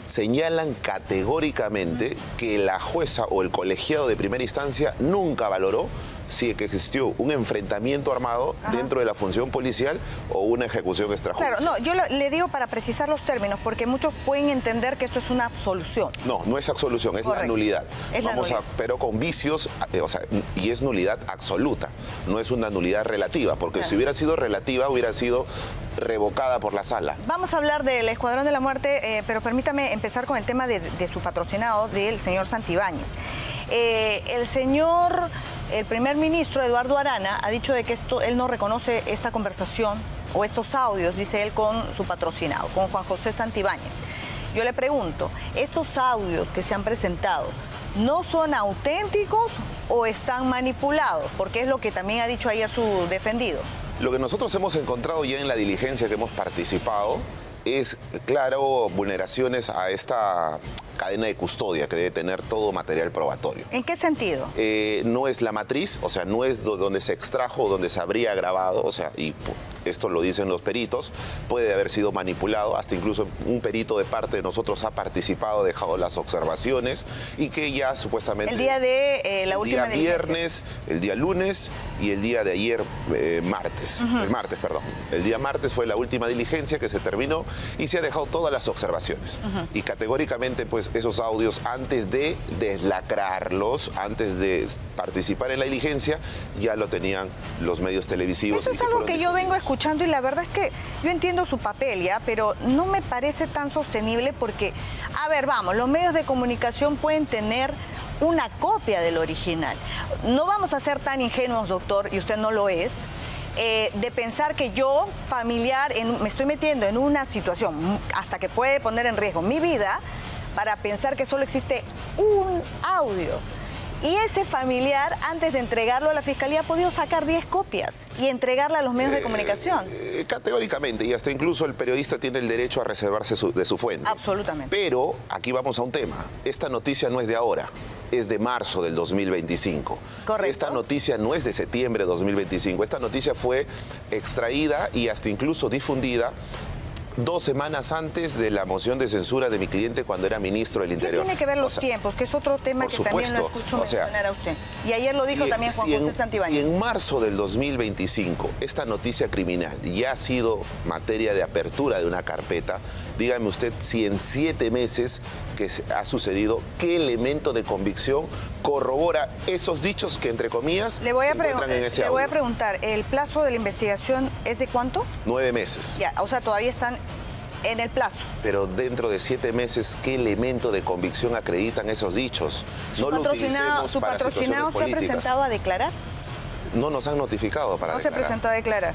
señalan categóricamente que la jueza o el colegiado de primera instancia nunca valoró si existió un enfrentamiento armado dentro de la función policial o una ejecución extrajudicial. Claro, no, yo le digo para precisar los términos, porque muchos pueden entender que esto es una absolución. No es absolución, es la nulidad. Pero con vicios, y es nulidad absoluta, no es una nulidad relativa, porque si hubiera sido relativa, hubiera sido revocada por la sala. Vamos a hablar del Escuadrón de la Muerte, pero permítame empezar con el tema de su patrocinado, del señor Santibáñez. El primer ministro Eduardo Arana ha dicho de que él no reconoce esta conversación o estos audios, dice él, con su patrocinado, con Juan José Santibáñez. Yo le pregunto, ¿estos audios que se han presentado no son auténticos o están manipulados? Porque es lo que también ha dicho ayer su defendido. Lo que nosotros hemos encontrado ya en la diligencia que hemos participado es, claro, vulneraciones a esta cadena de custodia que debe tener todo material probatorio. ¿En qué sentido? No es la matriz, o sea, no es donde se extrajo o donde se habría grabado, o sea, y esto lo dicen los peritos, puede haber sido manipulado, hasta incluso un perito de parte de nosotros ha participado, dejado las observaciones y que ya supuestamente... El día de la última diligencia. El día viernes, el día lunes y el día de ayer martes, el martes, perdón. El día martes fue la última diligencia que se terminó y se ha dejado todas las observaciones. Y categóricamente, pues, esos audios, antes de deslacrarlos, antes de participar en la diligencia, ya lo tenían los medios televisivos. Eso es algo que yo vengo escuchando y la verdad es que yo entiendo su papel, ¿ya? Pero no me parece tan sostenible porque, a ver, vamos, los medios de comunicación pueden tener una copia del original. No vamos a ser tan ingenuos, doctor, y usted no lo es, de pensar que yo, familiar, me estoy metiendo en una situación hasta que puede poner en riesgo mi vida para pensar que solo existe un audio. Y ese familiar, antes de entregarlo a la fiscalía, ha podido sacar 10 copias y entregarla a los medios de comunicación. Categóricamente, y hasta incluso el periodista tiene el derecho a reservarse de su fuente. Absolutamente. Pero aquí vamos a un tema. Esta noticia no es de ahora, es de marzo del 2025. Correcto. Esta noticia no es de septiembre de 2025. Esta noticia fue extraída y hasta incluso difundida 2 semanas antes de la moción de censura de mi cliente cuando era ministro del Interior. Tiene que ver los tiempos, que es otro tema que también lo escucho mencionar a usted. Y ayer lo dijo también Juan José Santibáñez. Si en marzo del 2025 esta noticia criminal ya ha sido materia de apertura de una carpeta, dígame usted si en 7 meses que ha sucedido, ¿qué elemento de convicción corrobora esos dichos que, entre comillas, se encuentran en ese audio? Le voy a preguntar, ¿el plazo de la investigación es de cuánto? 9 meses. Ya, o sea, todavía están en el plazo. Pero dentro de 7 meses, ¿qué elemento de convicción acreditan esos dichos? ¿Su patrocinado se ha presentado a declarar? No nos han notificado para declarar. No se presentó a declarar.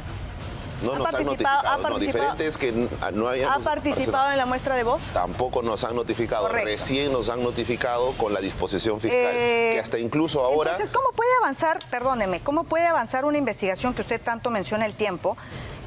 No ¿Ha nos han participado- notificado. ha No, participado- diferente es que no hayamos ¿Ha participado en la muestra de voz? Tampoco nos han notificado. Correcto. Recién nos han notificado con la disposición fiscal, que hasta incluso ahora... Entonces, ¿cómo puede avanzar, perdóneme, cómo puede avanzar una investigación que usted tanto menciona el tiempo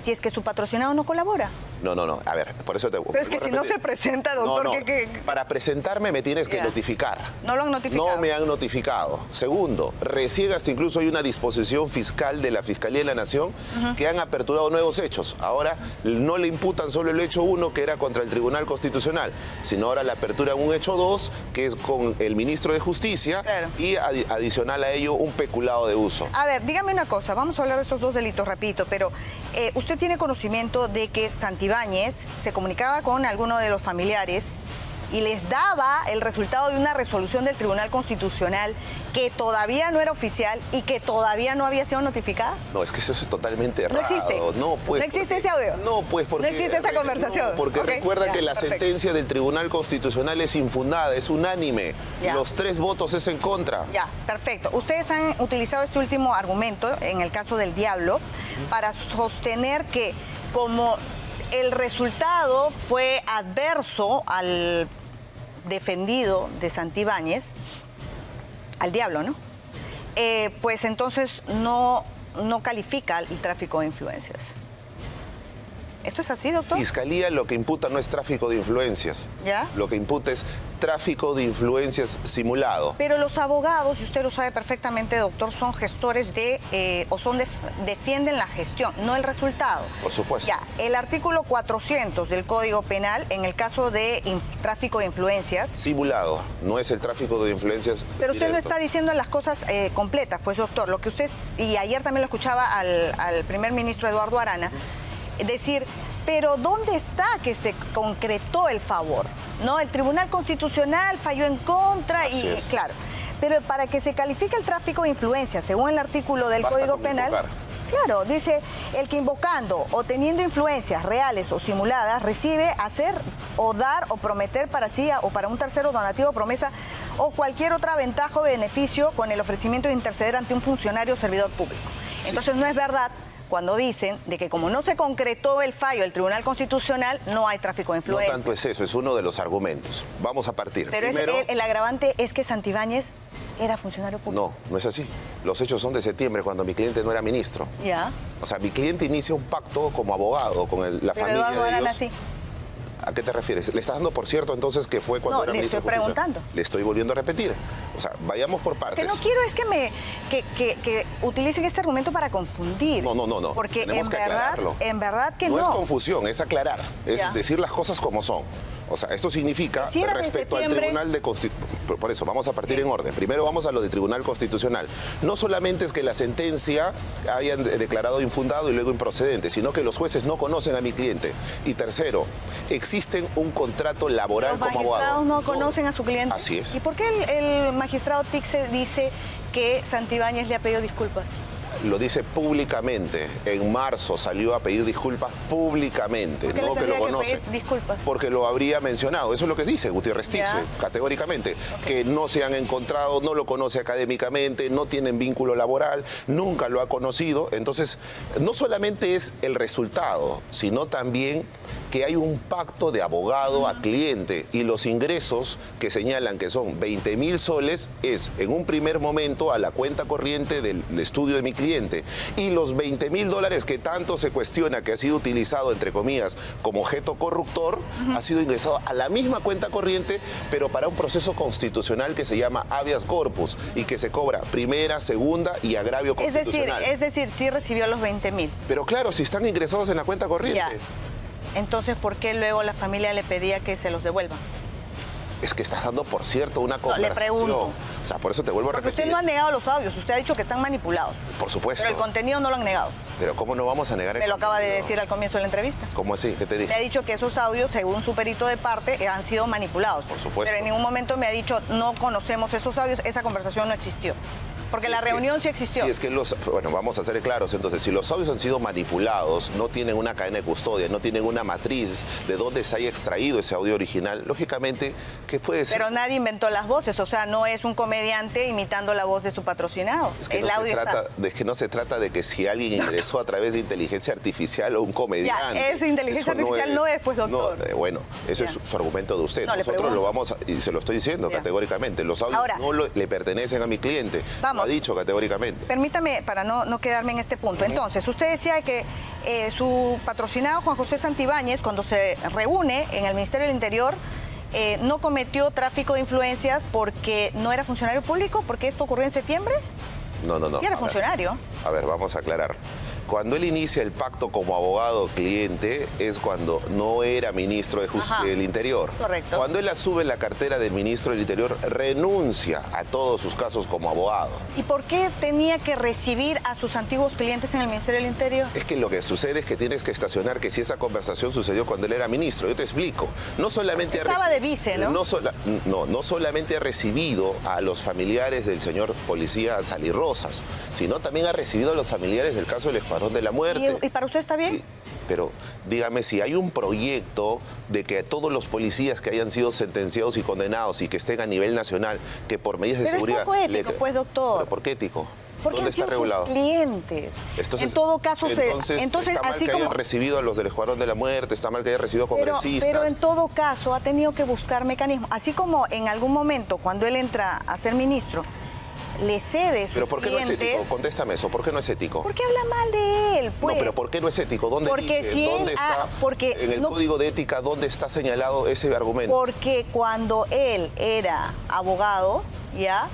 si es que su patrocinado no colabora? No, a ver, por eso te... Pero es que si no se presenta, doctor, ¿qué? Para presentarme me tienes que notificar. No lo han notificado. No me han notificado. Segundo, recién hasta incluso hay una disposición fiscal de la Fiscalía de la Nación que han aperturado nuevos hechos. Ahora no le imputan solo el hecho 1, que era contra el Tribunal Constitucional, sino ahora le aperturan un hecho 2, que es con el ministro de Justicia, y adicional a ello un peculado de uso. A ver, dígame una cosa, vamos a hablar de esos dos delitos, repito, pero ¿usted tiene conocimiento de que Santibáñez se comunicaba con alguno de los familiares y les daba el resultado de una resolución del Tribunal Constitucional que todavía no era oficial y que todavía no había sido notificada? No, es que eso es totalmente errado. No existe. No, pues, ¿No existe ese audio? No, pues porque... No existe esa conversación. No, porque Okay, recuerda ya, que la perfecto. sentencia del Tribunal Constitucional es infundada, es unánime. Ya. Los 3 votos es en contra. Ya, perfecto. Ustedes han utilizado este último argumento, en el caso del Diablo, para sostener que como el resultado fue adverso al defendido de Santibáñez, al Diablo, ¿no? Pues entonces no califica el tráfico de influencias. ¿Esto es así, doctor? Fiscalía lo que imputa no es tráfico de influencias. ¿Ya? Lo que imputa es tráfico de influencias simulado. Pero los abogados, y usted lo sabe perfectamente, doctor, son gestores defienden la gestión, no el resultado. Por supuesto. Ya, el artículo 400 del Código Penal, en el caso de tráfico de influencias... Simulado, no es el tráfico de influencias Pero usted no directo. está diciendo las cosas completas, pues, doctor. Lo que usted, y ayer también lo escuchaba al primer ministro Eduardo Arana, decir, pero ¿dónde está que se concretó el favor? ¿No? El Tribunal Constitucional falló en contra y claro. Pero para que se califique el tráfico de influencias, según el artículo del Basta Código con Penal, invocar. claro, dice, el que invocando o teniendo influencias reales o simuladas recibe, hacer o dar o prometer para sí o para un tercero donativo, promesa o cualquier otra ventaja o beneficio con el ofrecimiento de interceder ante un funcionario o servidor público. Entonces no es verdad cuando dicen de que como no se concretó el fallo del Tribunal Constitucional, no hay tráfico de No influencias. tanto es eso, es uno de los argumentos. Vamos a partir. Pero Primero, el agravante es que Santibáñez era funcionario público. no es así. Los hechos son de septiembre, cuando mi cliente no era ministro. Ya. O sea, mi cliente inicia un pacto como abogado con la Pero familia Eduardo de Arana ellos. sí. ¿A qué te refieres? ¿Le estás dando por cierto entonces que fue cuando No, era le ministro estoy de Justicia? preguntando. Le estoy volviendo a repetir. O sea, vayamos por Lo partes. que no quiero es que utilicen este argumento para confundir. No. Porque Tenemos que aclararlo. en verdad que no. No es confusión, es aclarar. Es Ya. decir las cosas como son. O sea, esto significa Si era de respecto al septiembre. Tribunal de Constitución. Por eso, vamos a partir en orden. Primero vamos a lo del Tribunal Constitucional. No solamente es que la sentencia hayan declarado infundado y luego improcedente, sino que los jueces no conocen a mi cliente. Y tercero, existen un contrato laboral Los como magistrados abogado. no conocen a su cliente. Así es. ¿Y por qué el magistrado Tixe dice que Santibáñez le ha pedido disculpas? Lo dice públicamente. En marzo salió a pedir disculpas públicamente. ¿Por qué le No que lo tendría que conoce. pedir disculpas? Porque lo habría mencionado. Eso es lo que dice Gutiérrez Tixe, Ya. categóricamente. Que no se han encontrado, no lo conoce académicamente, no tienen vínculo laboral, nunca lo ha conocido. Entonces, no solamente es el resultado, sino también que hay un pacto de abogado a cliente y los ingresos que señalan que son 20.000 soles es en un primer momento a la cuenta corriente del estudio de mi cliente y los 20.000 dólares que tanto se cuestiona que ha sido utilizado entre comillas como objeto corruptor ha sido ingresado a la misma cuenta corriente pero para un proceso constitucional que se llama habeas corpus y que se cobra primera, segunda y agravio constitucional. Es decir, sí recibió los 20.000. Pero claro, si están ingresados en la cuenta corriente. Ya. Entonces, ¿por qué luego la familia le pedía que se los devuelvan? Es que estás dando por cierto una No, conversación. le pregunto. O sea, por eso te vuelvo a Porque repetir. usted no ha negado los audios, usted ha dicho que están manipulados. Por supuesto. Pero el contenido no lo han negado. Pero ¿cómo no vamos a negar el Me lo acaba de contenido? decir al comienzo de la entrevista. ¿Cómo así? ¿Qué te dije? Me ha dicho que esos audios, según su perito de parte, han sido manipulados. Por supuesto. Pero en ningún momento me ha dicho, no conocemos esos audios, esa conversación no existió. Porque la reunión sí existió. Sí, es que bueno, vamos a ser claros, entonces, si los audios han sido manipulados, no tienen una cadena de custodia, no tienen una matriz de dónde se haya extraído ese audio original, lógicamente, ¿qué puede ser? Pero nadie inventó las voces, o sea, no es un comediante imitando la voz de su patrocinado. Es que, no se trata de que si alguien ingresó a través de inteligencia artificial o un comediante. Ya, esa inteligencia artificial no es, pues, doctor. No, bueno, eso es su argumento de usted. No, nosotros lo vamos y se lo estoy diciendo categóricamente. Los audios no le pertenecen a mi cliente. Lo ha dicho categóricamente. Permítame, para no quedarme en este punto. Entonces, usted decía que su patrocinado, Juan José Santibáñez, cuando se reúne en el Ministerio del Interior, no cometió tráfico de influencias porque no era funcionario público, porque esto ocurrió en septiembre. No. Sí era funcionario. A ver, vamos a aclarar. Cuando él inicia el pacto como abogado-cliente es cuando no era ministro del Interior. Correcto. Cuando él asume la cartera de ministro del Interior, renuncia a todos sus casos como abogado. ¿Y por qué tenía que recibir a sus antiguos clientes en el Ministerio del Interior? Es que lo que sucede es que tienes que estacionar que si esa conversación sucedió cuando él era ministro. Yo te explico. No solamente estaba de vice, ¿no? No solamente ha recibido a los familiares del señor policía Sally Rosas, sino también ha recibido a los familiares del caso del Escuadrón de la Muerte. ¿Y para usted está bien? Pero dígame, si hay un proyecto de que todos los policías que hayan sido sentenciados y condenados y que estén a nivel nacional, que por medidas de seguridad... Pero es poco ético, pues, doctor. ¿Pero por qué ético? Porque ¿Dónde han sido está regulado? Sus clientes. Entonces, en todo caso, entonces está mal así que como hayan recibido a los del Escuadrón de la Muerte, está mal que haya recibido a congresistas. Pero en todo caso ha tenido que buscar mecanismos. Así como en algún momento, cuando él entra a ser ministro, le cede sus ¿Pero por qué clientes? no es ético? Contéstame eso. ¿Por qué no es ético? Porque habla mal de él, pues. No, pero ¿por qué no es ético? ¿Dónde dice? Si ¿Dónde está? En el Código de Ética, ¿dónde está señalado ese argumento? Porque cuando él era abogado, ¿ya?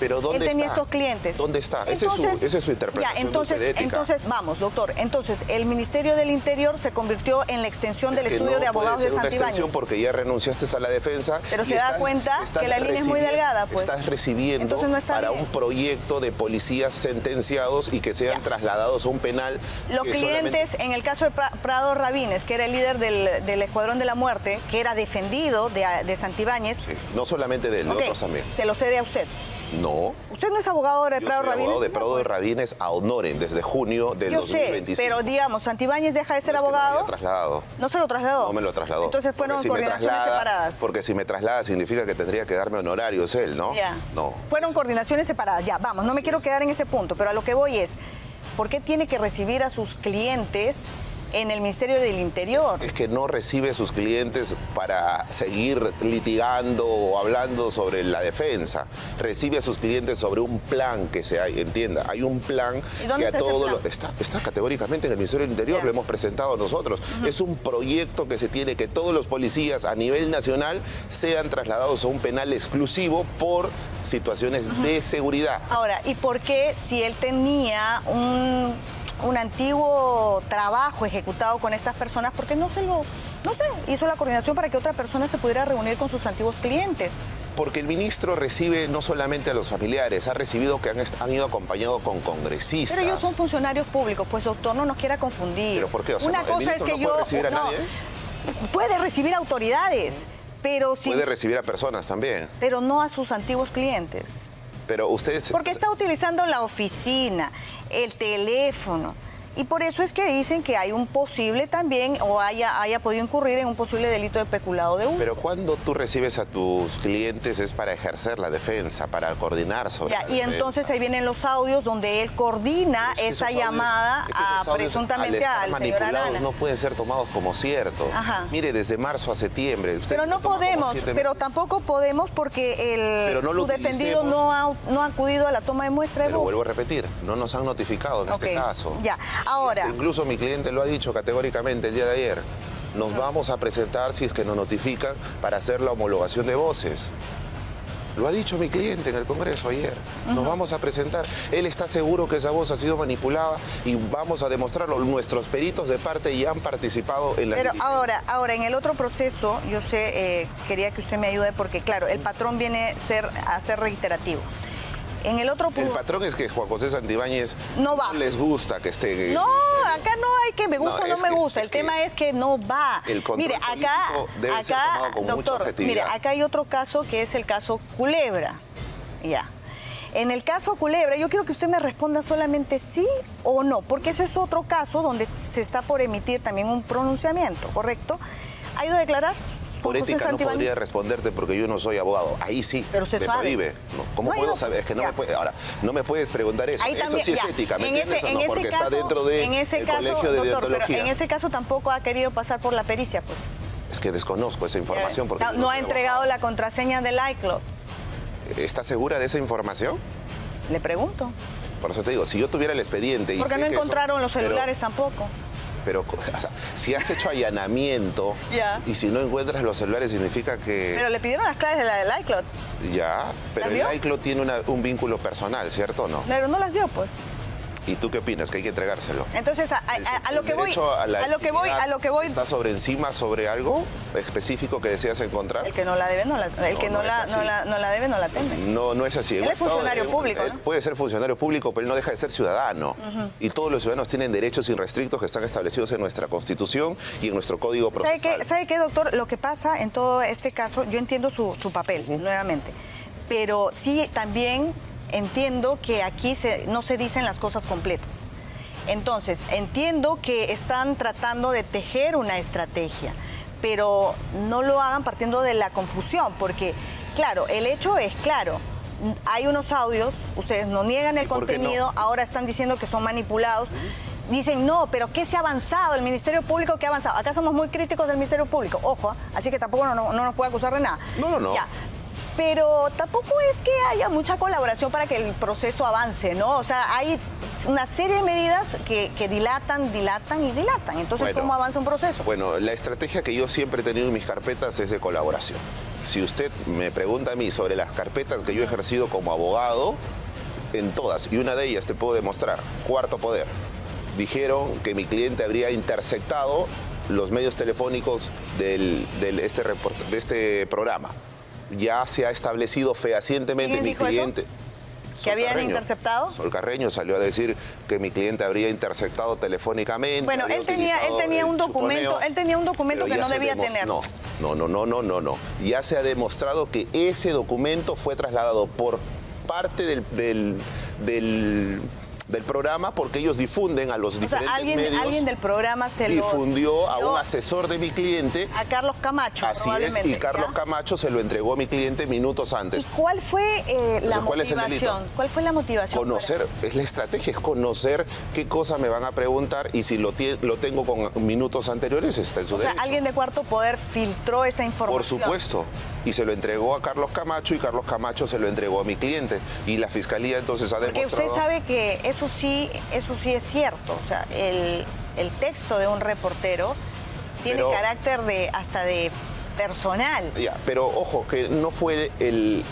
Pero ¿dónde él tenía está? estos clientes. ¿Dónde está? Entonces, esa es su interpretación de ética. Entonces, vamos, doctor. Entonces, el Ministerio del Interior se convirtió en la extensión del estudio de abogados de Santibáñez. Una extensión porque ya renunciaste a la defensa. Pero se da cuenta que la línea es muy delgada, pues. Estás recibiendo para un proyecto de policías sentenciados y que sean trasladados a un penal. Los clientes, en el caso de Prado Rabines, que era el líder del Escuadrón de la Muerte, que era defendido de Santibáñez. Sí, no solamente de él, de otros también. Se lo cede a usted. No. ¿Usted no es abogado de Prado Rabines? Abogado de Prado Rabines a Honoren desde junio del 2025. Yo sé, pero digamos, Santibáñez deja de ser abogado. No me lo trasladado. ¿No se lo trasladó? No me lo trasladó. Entonces fueron coordinaciones separadas. Porque si me traslada significa que tendría que darme honorarios él, ¿no? Ya. No. Fueron coordinaciones separadas. Ya, vamos, no me quiero quedar en ese punto, pero a lo que voy es, ¿por qué tiene que recibir a sus clientes en el Ministerio del Interior? Es que no recibe a sus clientes para seguir litigando o hablando sobre la defensa. Recibe a sus clientes sobre un plan que se hay, entienda. Hay un plan que a todos los... Está categóricamente en el Ministerio del Interior, lo hemos presentado nosotros. Es un proyecto que se tiene que todos los policías a nivel nacional sean trasladados a un penal exclusivo por situaciones de seguridad. Ahora, ¿y por qué si él tenía un antiguo trabajo ejecutado con estas personas, porque no hizo la coordinación para que otra persona se pudiera reunir con sus antiguos clientes? Porque el ministro recibe no solamente a los familiares, ha recibido que han ido acompañados con congresistas. Pero ellos son funcionarios públicos, pues doctor, no nos quiera confundir. ¿Pero por qué? O sea, una cosa es que no puede recibir a nadie. Puede recibir autoridades, pero sí. Puede recibir a personas también. Pero no a sus antiguos clientes. Pero ustedes... Porque está utilizando la oficina, el teléfono. Y por eso es que dicen que hay un posible también, o haya podido incurrir en un posible delito de peculado de uso. Pero cuando tú recibes a tus clientes es para ejercer la defensa, para coordinar sobre la defensa. Y entonces ahí vienen los audios donde él coordina esa llamada presuntamente al señor Arana. No pueden ser tomados como cierto. Ajá. Mire, desde marzo a septiembre. Pero no podemos, pero tampoco podemos porque su defendido no ha acudido a la toma de muestra de voz. Pero vuelvo a repetir, no nos han notificado en este caso. Ya. Ahora. Incluso mi cliente lo ha dicho categóricamente el día de ayer. Nos vamos a presentar, si es que nos notifican, para hacer la homologación de voces. Lo ha dicho mi cliente en el Congreso ayer. Nos vamos a presentar. Él está seguro que esa voz ha sido manipulada y vamos a demostrarlo. Nuestros peritos de parte ya han participado en la... Pero ahora, en el otro proceso, yo sé, quería que usted me ayude porque, claro, el patrón viene a ser reiterativo. En el otro punto... El patrón es que Juan José Santibáñez no va. No les gusta que esté... No, acá no hay que me gusta o no me gusta. El tema es que no va. Mire, doctor, mire, acá hay otro caso que es el caso Culebra. Ya. En el caso Culebra, yo quiero que usted me responda solamente sí o no, porque ese es otro caso donde se está por emitir también un pronunciamiento, ¿correcto? ¿Ha ido a declarar? Por ética no podría responderte porque yo no soy abogado. Ahí sí, pero usted me sabe. prohíbe. No, ¿cómo puedo saber? Es que no me puede, ahora, no me puedes preguntar eso. Ahí Eso también, sí es ya. ética, ¿me En entiendes ese- o en no? ese Porque caso- está dentro del en ese caso, colegio de doctor, deontología. pero en ese caso tampoco ha querido pasar por la pericia, pues. Es que desconozco esa información porque yo No ha soy entregado la contraseña del iCloud. abogado. ¿Estás segura de esa información? Le pregunto. Por eso te digo, si yo tuviera el expediente y Porque sé no que eso- encontraron los celulares tampoco. Pero, o sea, si has hecho allanamiento Ya. y si no encuentras los celulares significa que... Pero le pidieron las claves de la del iCloud. Ya, pero ¿Las dio? el iCloud tiene un vínculo personal, ¿cierto o no? Pero no las dio, pues. ¿Y tú qué opinas? Que hay que entregárselo. Entonces, a lo que voy, Derecho a a lo que voy, ¿Está sobre encima sobre algo específico que deseas encontrar? el que no la debe, no la, el que no es la, así. no la debe, no la teme. No, no es así. Él es funcionario público, ¿no? Puede ser funcionario público, pero él no deja de ser ciudadano. Ujú. Y todos los ciudadanos tienen derechos irrestrictos que están establecidos en nuestra Constitución y en nuestro Código Procesal. ¿Sabe qué, doctor? Lo que pasa en todo este caso, yo entiendo su papel, nuevamente, pero sí también entiendo que aquí no se dicen las cosas completas. Entonces, entiendo que están tratando de tejer una estrategia, pero no lo hagan partiendo de la confusión, porque, claro, el hecho es claro. Hay unos audios, ustedes no niegan el por qué contenido, ahora están diciendo que son manipulados. Dicen, no, pero ¿qué se ha avanzado? El Ministerio Público, ¿qué ha avanzado? Acá somos muy críticos del Ministerio Público, ojo, así que tampoco no nos puede acusar de nada. No. Ya. Pero tampoco es que haya mucha colaboración para que el proceso avance, ¿no? O sea, hay una serie de medidas que dilatan. Entonces, Bueno. ¿cómo avanza un proceso? Bueno, la estrategia que yo siempre he tenido en mis carpetas es de colaboración. Si usted me pregunta a mí sobre las carpetas que yo he ejercido como abogado, en todas, y una de ellas te puedo demostrar, Cuarto Poder, dijeron que mi cliente habría interceptado los medios telefónicos de este programa. Ya se ha establecido fehacientemente ¿Quién mi dijo eso? cliente. ¿Que habían Carreño. interceptado? Sol Carreño salió a decir que mi cliente habría interceptado telefónicamente. Bueno, habría él tenía utilizado un el documento, chuponeo, que pero no ya se debía tener. No. Ya se ha demostrado que ese documento fue trasladado por parte del programa porque ellos difunden a los diferentes medios. Alguien del programa se lo difundió a dio un asesor de mi cliente. a Carlos Camacho, Así es, probablemente. y Carlos ¿ya? Camacho se lo entregó a mi cliente minutos antes. ¿Y cuál fue la ¿cuál es el delito? motivación? ¿Cuál fue la motivación? Conocer, es la estrategia, es conocer qué cosa me van a preguntar y si lo tengo con minutos anteriores, está en su O sea, derecho. alguien de Cuarto Poder filtró esa información. Por supuesto. Y se lo entregó a Carlos Camacho y Carlos Camacho se lo entregó a mi cliente. Y la fiscalía entonces ha Porque demostrado... usted sabe que eso sí es cierto. O sea, el texto de un reportero tiene Pero- carácter hasta de personal. Ya, pero ojo, que no fue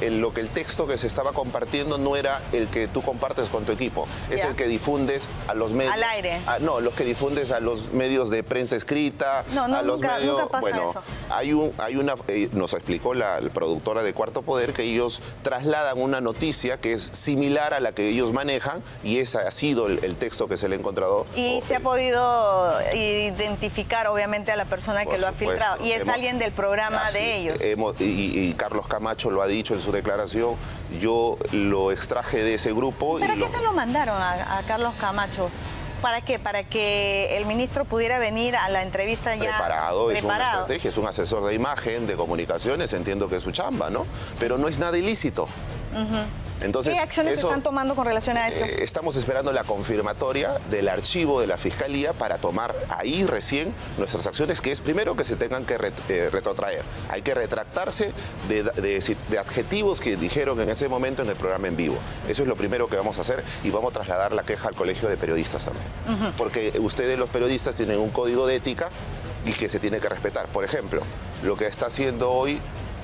lo que el texto que se estaba compartiendo no era el que tú compartes con tu equipo, es Ya. el que difundes a los medios. Al aire. No, los que difundes a los medios de prensa escrita, No, a los nunca medios. pasa bueno, eso. hay una, nos explicó la productora de Cuarto Poder que ellos trasladan una noticia que es similar a la que ellos manejan y ese ha sido el texto que se le ha encontrado. Y se ha podido identificar, obviamente, a la persona que lo ha supuesto. filtrado. Y es Hemos- alguien del programa de ellos. Y Carlos Camacho lo ha dicho en su declaración, yo lo extraje de ese grupo. ¿Para y qué se lo mandaron a Carlos Camacho? ¿Para qué? Para que el ministro pudiera venir a la entrevista ya preparado, es una preparado. estrategia, es un asesor de imagen, de comunicaciones, entiendo que es su chamba, ¿no? Pero no es nada ilícito. Ujú. Entonces, ¿Qué acciones se eso, están tomando con relación a eso? estamos esperando la confirmatoria del archivo de la Fiscalía para tomar ahí recién nuestras acciones, que es primero que se tengan que retrotraer. Hay que retractarse de adjetivos que dijeron en ese momento en el programa en vivo. Eso es lo primero que vamos a hacer y vamos a trasladar la queja al Colegio de Periodistas también. Ujú. Porque ustedes los periodistas tienen un código de ética y que se tiene que respetar. Por ejemplo, lo que está haciendo hoy,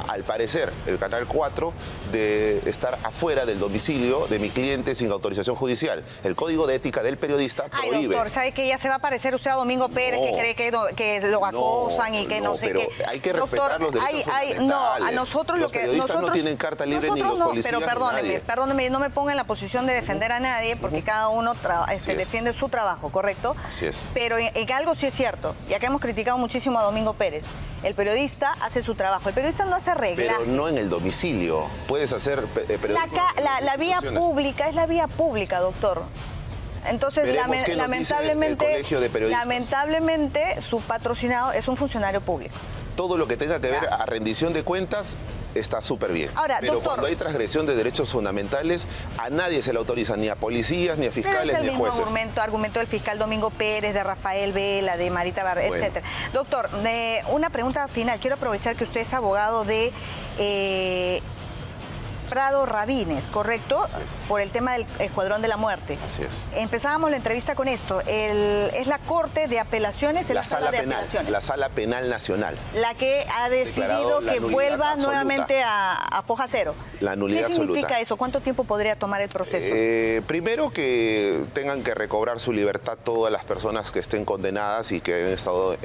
al parecer, el Canal 4, de estar afuera del domicilio de mi cliente sin autorización judicial. El código de ética del periodista Ay, prohíbe. doctor, ¿sabe que ya se va a parecer usted a Domingo Pérez, No. que cree que lo acosan y que no sé pero qué? hay que Doctor, respetar los derechos no, a fundamentales. nosotros Los periodistas no tienen carta libre ni los policías pero ni nadie. perdóneme, no me ponga en la posición de defender a nadie, porque cada uno Así es. defiende su trabajo, ¿correcto? Así es. Pero en algo sí es cierto, ya que hemos criticado muchísimo a Domingo Pérez, el periodista hace su trabajo. El periodista no hace ese reglaje. Pero no en el domicilio. Puedes hacer... La vía pública es la vía pública, doctor. Entonces, lamentablemente, su patrocinado es un funcionario público. Todo lo que tenga que ver a rendición de cuentas está súper bien. Ahora, pero doctor, cuando hay transgresión de derechos fundamentales, a nadie se le autoriza, ni a policías, ni a fiscales, ni a jueces. Es el mismo argumento del fiscal Domingo Pérez, de Rafael Vela, de Marita Barrera, bueno, etc. Doctor, una pregunta final. Quiero aprovechar que usted es abogado de Prado Rabines, ¿correcto? Por el tema del Escuadrón de la Muerte. Así es. Empezábamos la entrevista con esto. Es la Corte de Apelaciones, la Sala Penal Nacional. La que ha decidido que vuelva nuevamente a foja cero. La nulidad absoluta. ¿Qué significa eso? ¿Cuánto tiempo podría tomar el proceso? Primero que tengan que recobrar su libertad todas las personas que estén condenadas y que han estado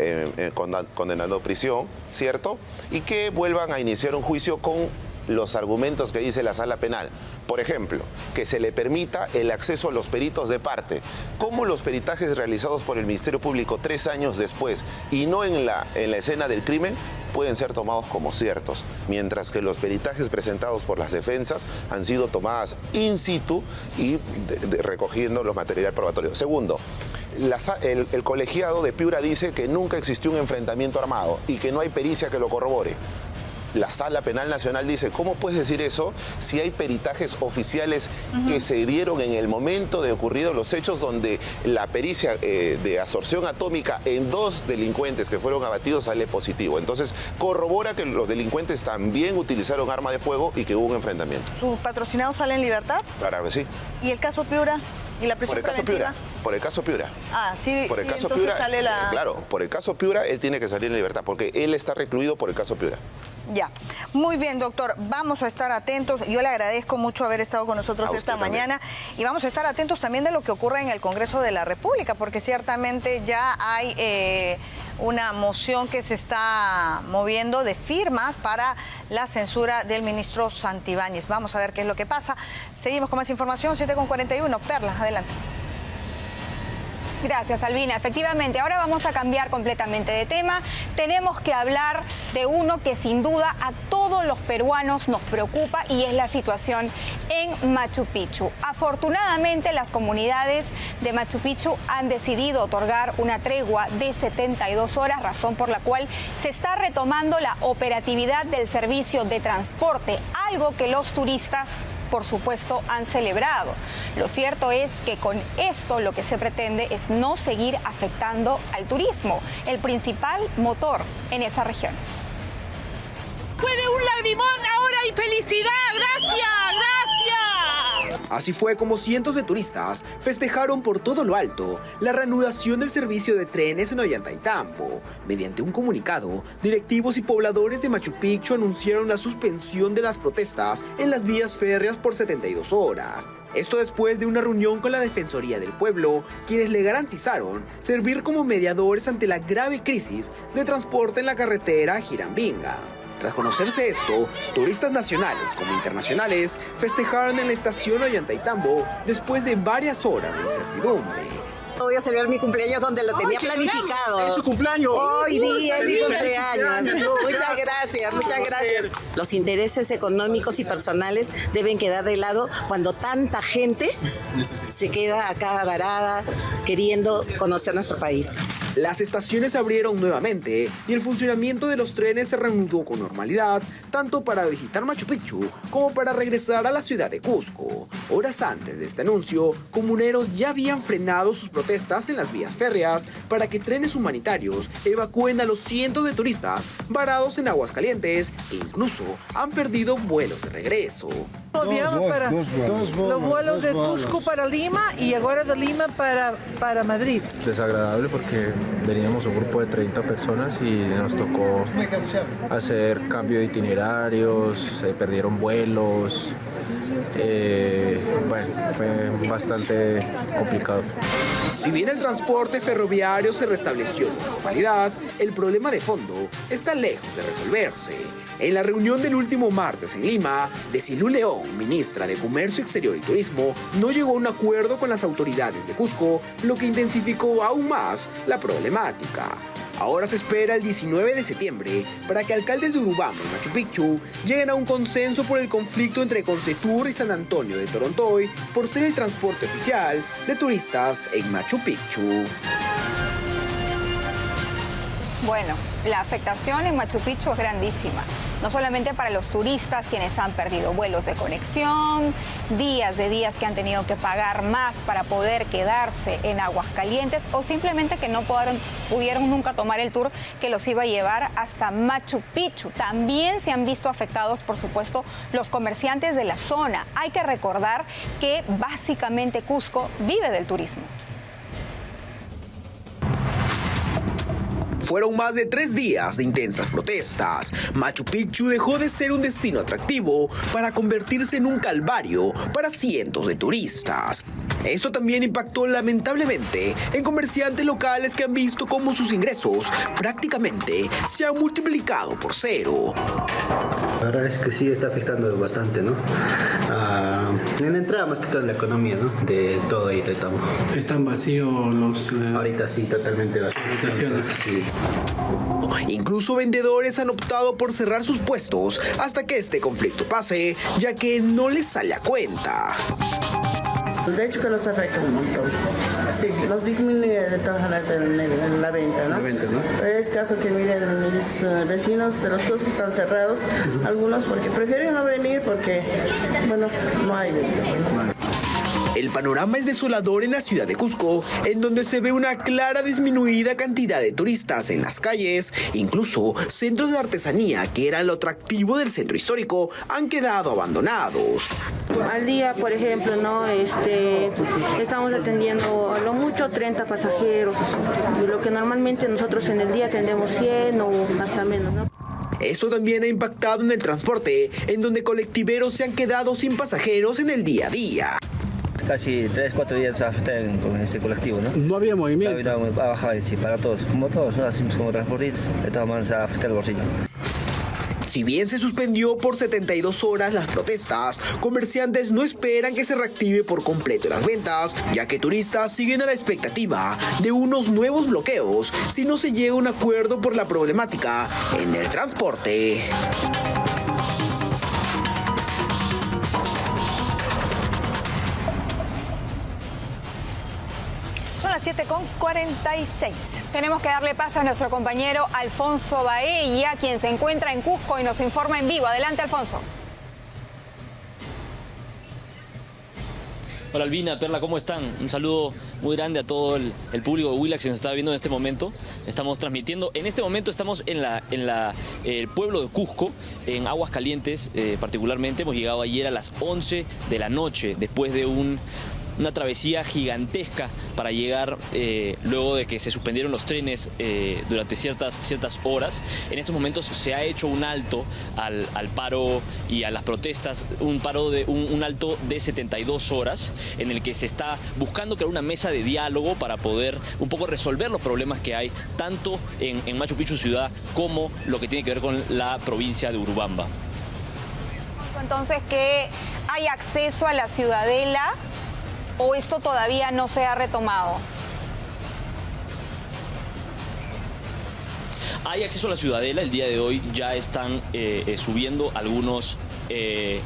condenando a prisión, ¿cierto? Y que vuelvan a iniciar un juicio con los argumentos que dice la Sala Penal. Por ejemplo, que se le permita el acceso a los peritos de parte. ¿Cómo los peritajes realizados por el Ministerio Público 3 años después y no en la escena del crimen pueden ser tomados como ciertos, mientras que los peritajes presentados por las defensas han sido tomadas in situ y recogiendo los materiales probatorios? Segundo, el colegiado de Piura dice que nunca existió un enfrentamiento armado y que no hay pericia que lo corrobore. La Sala Penal Nacional dice, ¿cómo puedes decir eso si hay peritajes oficiales que se dieron en el momento de ocurridos los hechos, donde la pericia de absorción atómica en 2 delincuentes que fueron abatidos sale positivo? Entonces, corrobora que los delincuentes también utilizaron arma de fuego y que hubo un enfrentamiento. ¿Sus patrocinados salen en libertad? Claro que sí. ¿Y el caso Piura? ¿Y la prisión preventiva? Por el caso Piura. Ah, sí, por el caso entonces Piura, sale la... Claro, por el caso Piura él tiene que salir en libertad, porque él está recluido por el caso Piura. Ya, muy bien, doctor, vamos a estar atentos. Yo le agradezco mucho haber estado con nosotros esta mañana y vamos a estar atentos también de lo que ocurre en el Congreso de la República, porque ciertamente ya hay una moción que se está moviendo de firmas para la censura del ministro Santibáñez. Vamos a ver qué es lo que pasa. Seguimos con más información, 7:41. Perla, adelante. Gracias, Albina. Efectivamente, ahora vamos a cambiar completamente de tema. Tenemos que hablar de uno que sin duda a todos los peruanos nos preocupa y es la situación en Machu Picchu. Afortunadamente, las comunidades de Machu Picchu han decidido otorgar una tregua de 72 horas, razón por la cual se está retomando la operatividad del servicio de transporte, algo que los turistas, por supuesto, han celebrado. Lo cierto es que con esto lo que se pretende es no seguir afectando al turismo, el principal motor en esa región. Fue de un lagrimón, ahora hay felicidad. ¡Gracias! ¡Gracias! Así fue como cientos de turistas festejaron por todo lo alto la reanudación del servicio de trenes en Ollantaytambo. Mediante un comunicado, directivos y pobladores de Machu Picchu anunciaron la suspensión de las protestas en las vías férreas por 72 horas. Esto después de una reunión con la Defensoría del Pueblo, quienes le garantizaron servir como mediadores ante la grave crisis de transporte en la carretera Girambinga. Tras conocerse esto, turistas nacionales como internacionales festejaron en la estación Ollantaytambo después de varias horas de incertidumbre. Voy a celebrar mi cumpleaños donde lo tenía planificado. ¿Es su cumpleaños? Hoy día es mi cumpleaños. Muchas gracias, muchas gracias. Los intereses económicos y personales deben quedar de lado cuando tanta gente se queda acá varada queriendo conocer nuestro país. Las estaciones abrieron nuevamente y el funcionamiento de los trenes se reanudó con normalidad, tanto para visitar Machu Picchu como para regresar a la ciudad de Cusco. Horas antes de este anuncio, comuneros ya habían frenado sus protestas en las vías férreas para que trenes humanitarios evacúen a los cientos de turistas varados en Aguascalientes e incluso han perdido vuelos de regreso. Los vuelos de Cusco para Lima y ahora de Lima para Madrid. Desagradable porque veníamos un grupo de 30 personas y nos tocó hacer cambio de itinerarios, se perdieron vuelos. Bueno, fue bastante complicado. Si bien el transporte ferroviario se restableció con normalidad, el problema de fondo está lejos de resolverse. En la reunión del último martes en Lima, Desilu León, ministra de Comercio Exterior y Turismo, no llegó a un acuerdo con las autoridades de Cusco, lo que intensificó aún más la problemática. Ahora se espera el 19 de septiembre para que alcaldes de Urubamba y Machu Picchu lleguen a un consenso por el conflicto entre Concetur y San Antonio de Torontoy por ser el transporte oficial de turistas en Machu Picchu. Bueno, la afectación en Machu Picchu es grandísima, no solamente para los turistas quienes han perdido vuelos de conexión, días que han tenido que pagar más para poder quedarse en Aguascalientes o simplemente que no pudieron nunca tomar el tour que los iba a llevar hasta Machu Picchu. También se han visto afectados, por supuesto, los comerciantes de la zona. Hay que recordar que básicamente Cusco vive del turismo. Fueron más de 3 días de intensas protestas. Machu Picchu dejó de ser un destino atractivo para convertirse en un calvario para cientos de turistas. Esto también impactó lamentablemente en comerciantes locales que han visto cómo sus ingresos prácticamente se han multiplicado por 0. La verdad es que sí está afectando bastante, ¿no? En la entrada más que todo en la economía, ¿no? De todo ahí estamos. ¿Están vacíos los...? Ahorita sí, totalmente vacíos. Sí. Incluso vendedores han optado por cerrar sus puestos hasta que este conflicto pase, ya que no les sale a cuenta. De hecho que nos afecta un montón. Sí, nos disminuye de todas maneras en la venta, ¿no? Es caso que miren mis vecinos de los Cusco están cerrados, algunos porque prefieren no venir porque, bueno, no hay venta. El panorama es desolador en la ciudad de Cusco, en donde se ve una clara disminuida cantidad de turistas en las calles. Incluso centros de artesanía, que eran lo atractivo del centro histórico, han quedado abandonados. Al día, por ejemplo, ¿no? Estamos atendiendo a lo mucho 30 pasajeros, lo que normalmente nosotros en el día atendemos 100 o hasta menos, ¿no? Esto también ha impactado en el transporte, en donde colectiveros se han quedado sin pasajeros en el día a día. Casi 3-4 días afectan con ese colectivo, ¿no? No había movimiento. Ha bajado, sí, para todos, ¿no? Así como transportistas, de todas maneras afecta el bolsillo. Si bien se suspendió por 72 horas las protestas, comerciantes no esperan que se reactive por completo las ventas, ya que turistas siguen a la expectativa de unos nuevos bloqueos si no se llega a un acuerdo por la problemática en el transporte. Son las 7:46. Tenemos que darle paso a nuestro compañero Alfonso Baella, quien se encuentra en Cusco y nos informa en vivo. Adelante, Alfonso. Hola Albina, Perla, ¿cómo están? Un saludo muy grande a todo el público de Willax que nos está viendo en este momento. Estamos transmitiendo, en este momento estamos en el pueblo de Cusco, en Aguascalientes particularmente. Hemos llegado ayer a las 11 de la noche, después de una travesía gigantesca para llegar luego de que se suspendieron los trenes durante ciertas horas. En estos momentos se ha hecho un alto al paro y a las protestas, un alto de 72 horas en el que se está buscando crear una mesa de diálogo para poder un poco resolver los problemas que hay tanto en Machu Picchu ciudad como lo que tiene que ver con la provincia de Urubamba. Entonces, que hay acceso a la ciudadela, ¿o esto todavía no se ha retomado? Hay acceso a la ciudadela, el día de hoy ya están subiendo algunos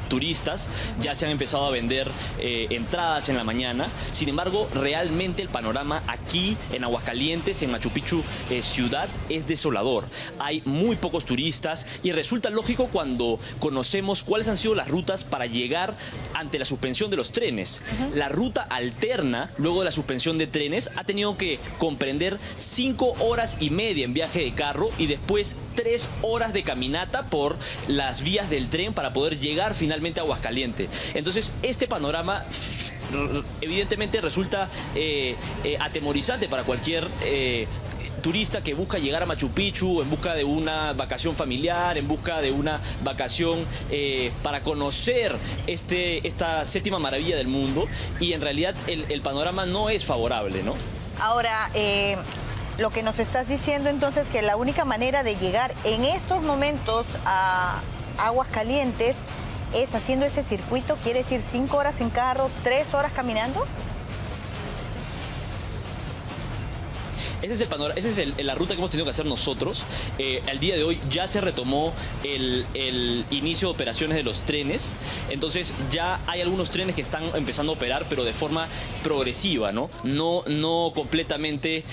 turistas, ya se han empezado a vender entradas en la mañana. Sin embargo, realmente el panorama aquí en Aguascalientes, en Machu Picchu ciudad, es desolador. Hay muy pocos turistas y resulta lógico cuando conocemos cuáles han sido las rutas para llegar ante la suspensión de los trenes. La ruta alterna, luego de la suspensión de trenes, ha tenido que comprender 5 horas y media en viaje de carro y después 3 horas de caminata por las vías del tren para poder llegar finalmente a Aguascalientes. Entonces, este panorama evidentemente resulta atemorizante para cualquier turista que busca llegar a Machu Picchu en busca de una vacación familiar, en busca de una vacación para conocer esta séptima maravilla del mundo, y en realidad el panorama no es favorable, ¿no? Ahora, lo que nos estás diciendo entonces que la única manera de llegar en estos momentos a Aguascalientes es haciendo ese circuito, quiere decir 5 horas en carro, 3 horas caminando. Esa es la ruta que hemos tenido que hacer nosotros. Al día de hoy ya se retomó el inicio de operaciones de los trenes. Entonces ya hay algunos trenes que están empezando a operar, pero de forma progresiva, ¿no? No completamente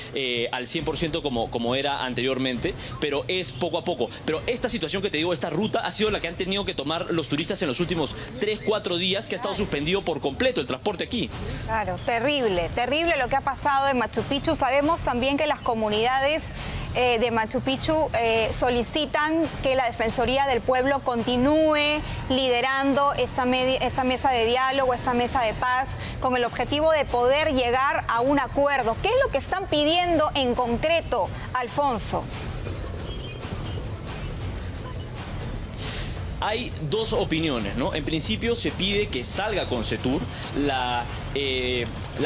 al 100% como era anteriormente, pero es poco a poco. Pero esta situación que te digo, esta ruta ha sido la que han tenido que tomar los turistas en los últimos 3-4 días, que ha estado suspendido por completo el transporte aquí. Claro, terrible lo que ha pasado en Machu Picchu. Sabemos también que las comunidades de Machu Picchu solicitan que la Defensoría del Pueblo continúe liderando esta mesa de diálogo, esta mesa de paz, con el objetivo de poder llegar a un acuerdo. ¿Qué es lo que están pidiendo en concreto, Alfonso? Hay dos opiniones, ¿no? En principio se pide que salga Concetur. Las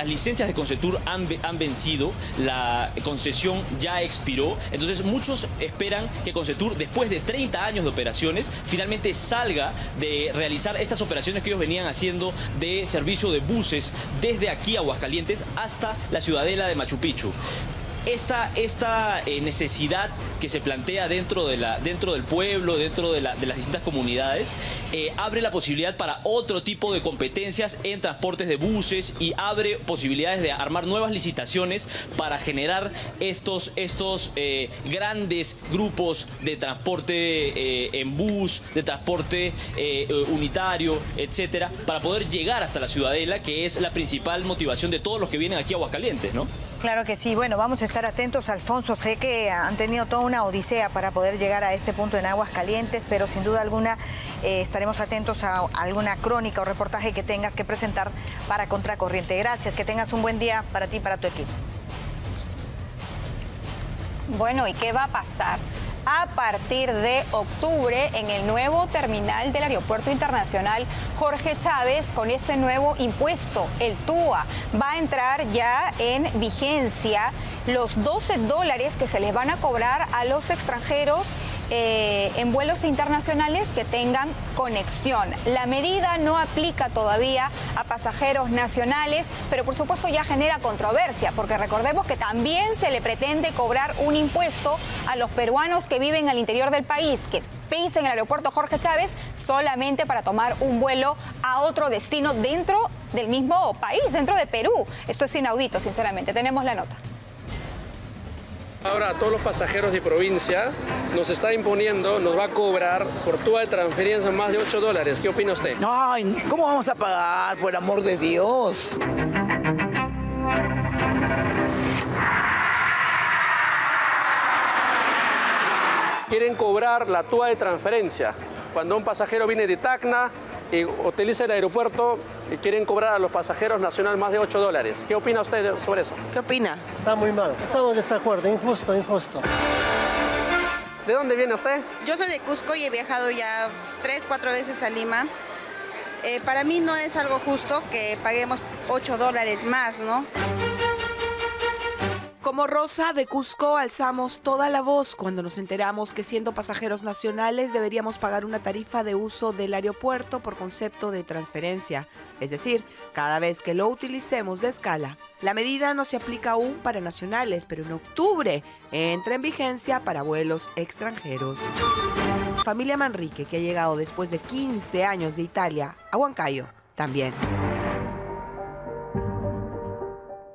licencias de Concetur han vencido, la concesión ya expiró. Entonces muchos esperan que Concetur, después de 30 años de operaciones, finalmente salga de realizar estas operaciones que ellos venían haciendo de servicio de buses desde aquí a Aguascalientes hasta la ciudadela de Machu Picchu. Esta necesidad que se plantea dentro del pueblo, dentro de las distintas comunidades, abre la posibilidad para otro tipo de competencias en transportes de buses y abre posibilidades de armar nuevas licitaciones para generar estos grandes grupos de transporte en bus, de transporte unitario, etcétera, para poder llegar hasta la ciudadela, que es la principal motivación de todos los que vienen aquí a Aguascalientes, ¿no? Claro que sí. Bueno, vamos a estar atentos, Alfonso. Sé que han tenido toda una odisea para poder llegar a ese punto en Aguascalientes, pero sin duda alguna estaremos atentos a alguna crónica o reportaje que tengas que presentar para Contracorriente. Gracias, que tengas un buen día para ti y para tu equipo. Bueno, ¿y qué va a pasar? A partir de octubre, en el nuevo terminal del Aeropuerto Internacional Jorge Chávez, con ese nuevo impuesto, el TUA, va a entrar ya en vigencia los $12 que se les van a cobrar a los extranjeros en vuelos internacionales que tengan conexión. La medida no aplica todavía a pasajeros nacionales, pero por supuesto ya genera controversia, porque recordemos que también se le pretende cobrar un impuesto a los peruanos que viven al interior del país, que pisen el aeropuerto Jorge Chávez solamente para tomar un vuelo a otro destino dentro del mismo país, dentro de Perú. Esto es inaudito, sinceramente. Tenemos la nota. Ahora a todos los pasajeros de provincia nos está imponiendo, nos va a cobrar por TUA de transferencia más de $8. ¿Qué opina usted? Ay, ¿cómo vamos a pagar, por el amor de Dios? Quieren cobrar la TUA de transferencia. Cuando un pasajero viene de Tacna y utiliza el aeropuerto, y quieren cobrar a los pasajeros nacionales más de $8. ¿Qué opina usted sobre eso? ¿Qué opina? Está muy mal. Estamos de acuerdo. Injusto, injusto. ¿De dónde viene usted? Yo soy de Cusco y he viajado ya 3-4 veces a Lima. Para mí no es algo justo que paguemos $8 más, ¿no? Como Rosa de Cusco alzamos toda la voz cuando nos enteramos que siendo pasajeros nacionales deberíamos pagar una tarifa de uso del aeropuerto por concepto de transferencia, es decir, cada vez que lo utilicemos de escala. La medida no se aplica aún para nacionales, pero en octubre entra en vigencia para vuelos extranjeros. Familia Manrique, que ha llegado después de 15 años de Italia a Huancayo, también.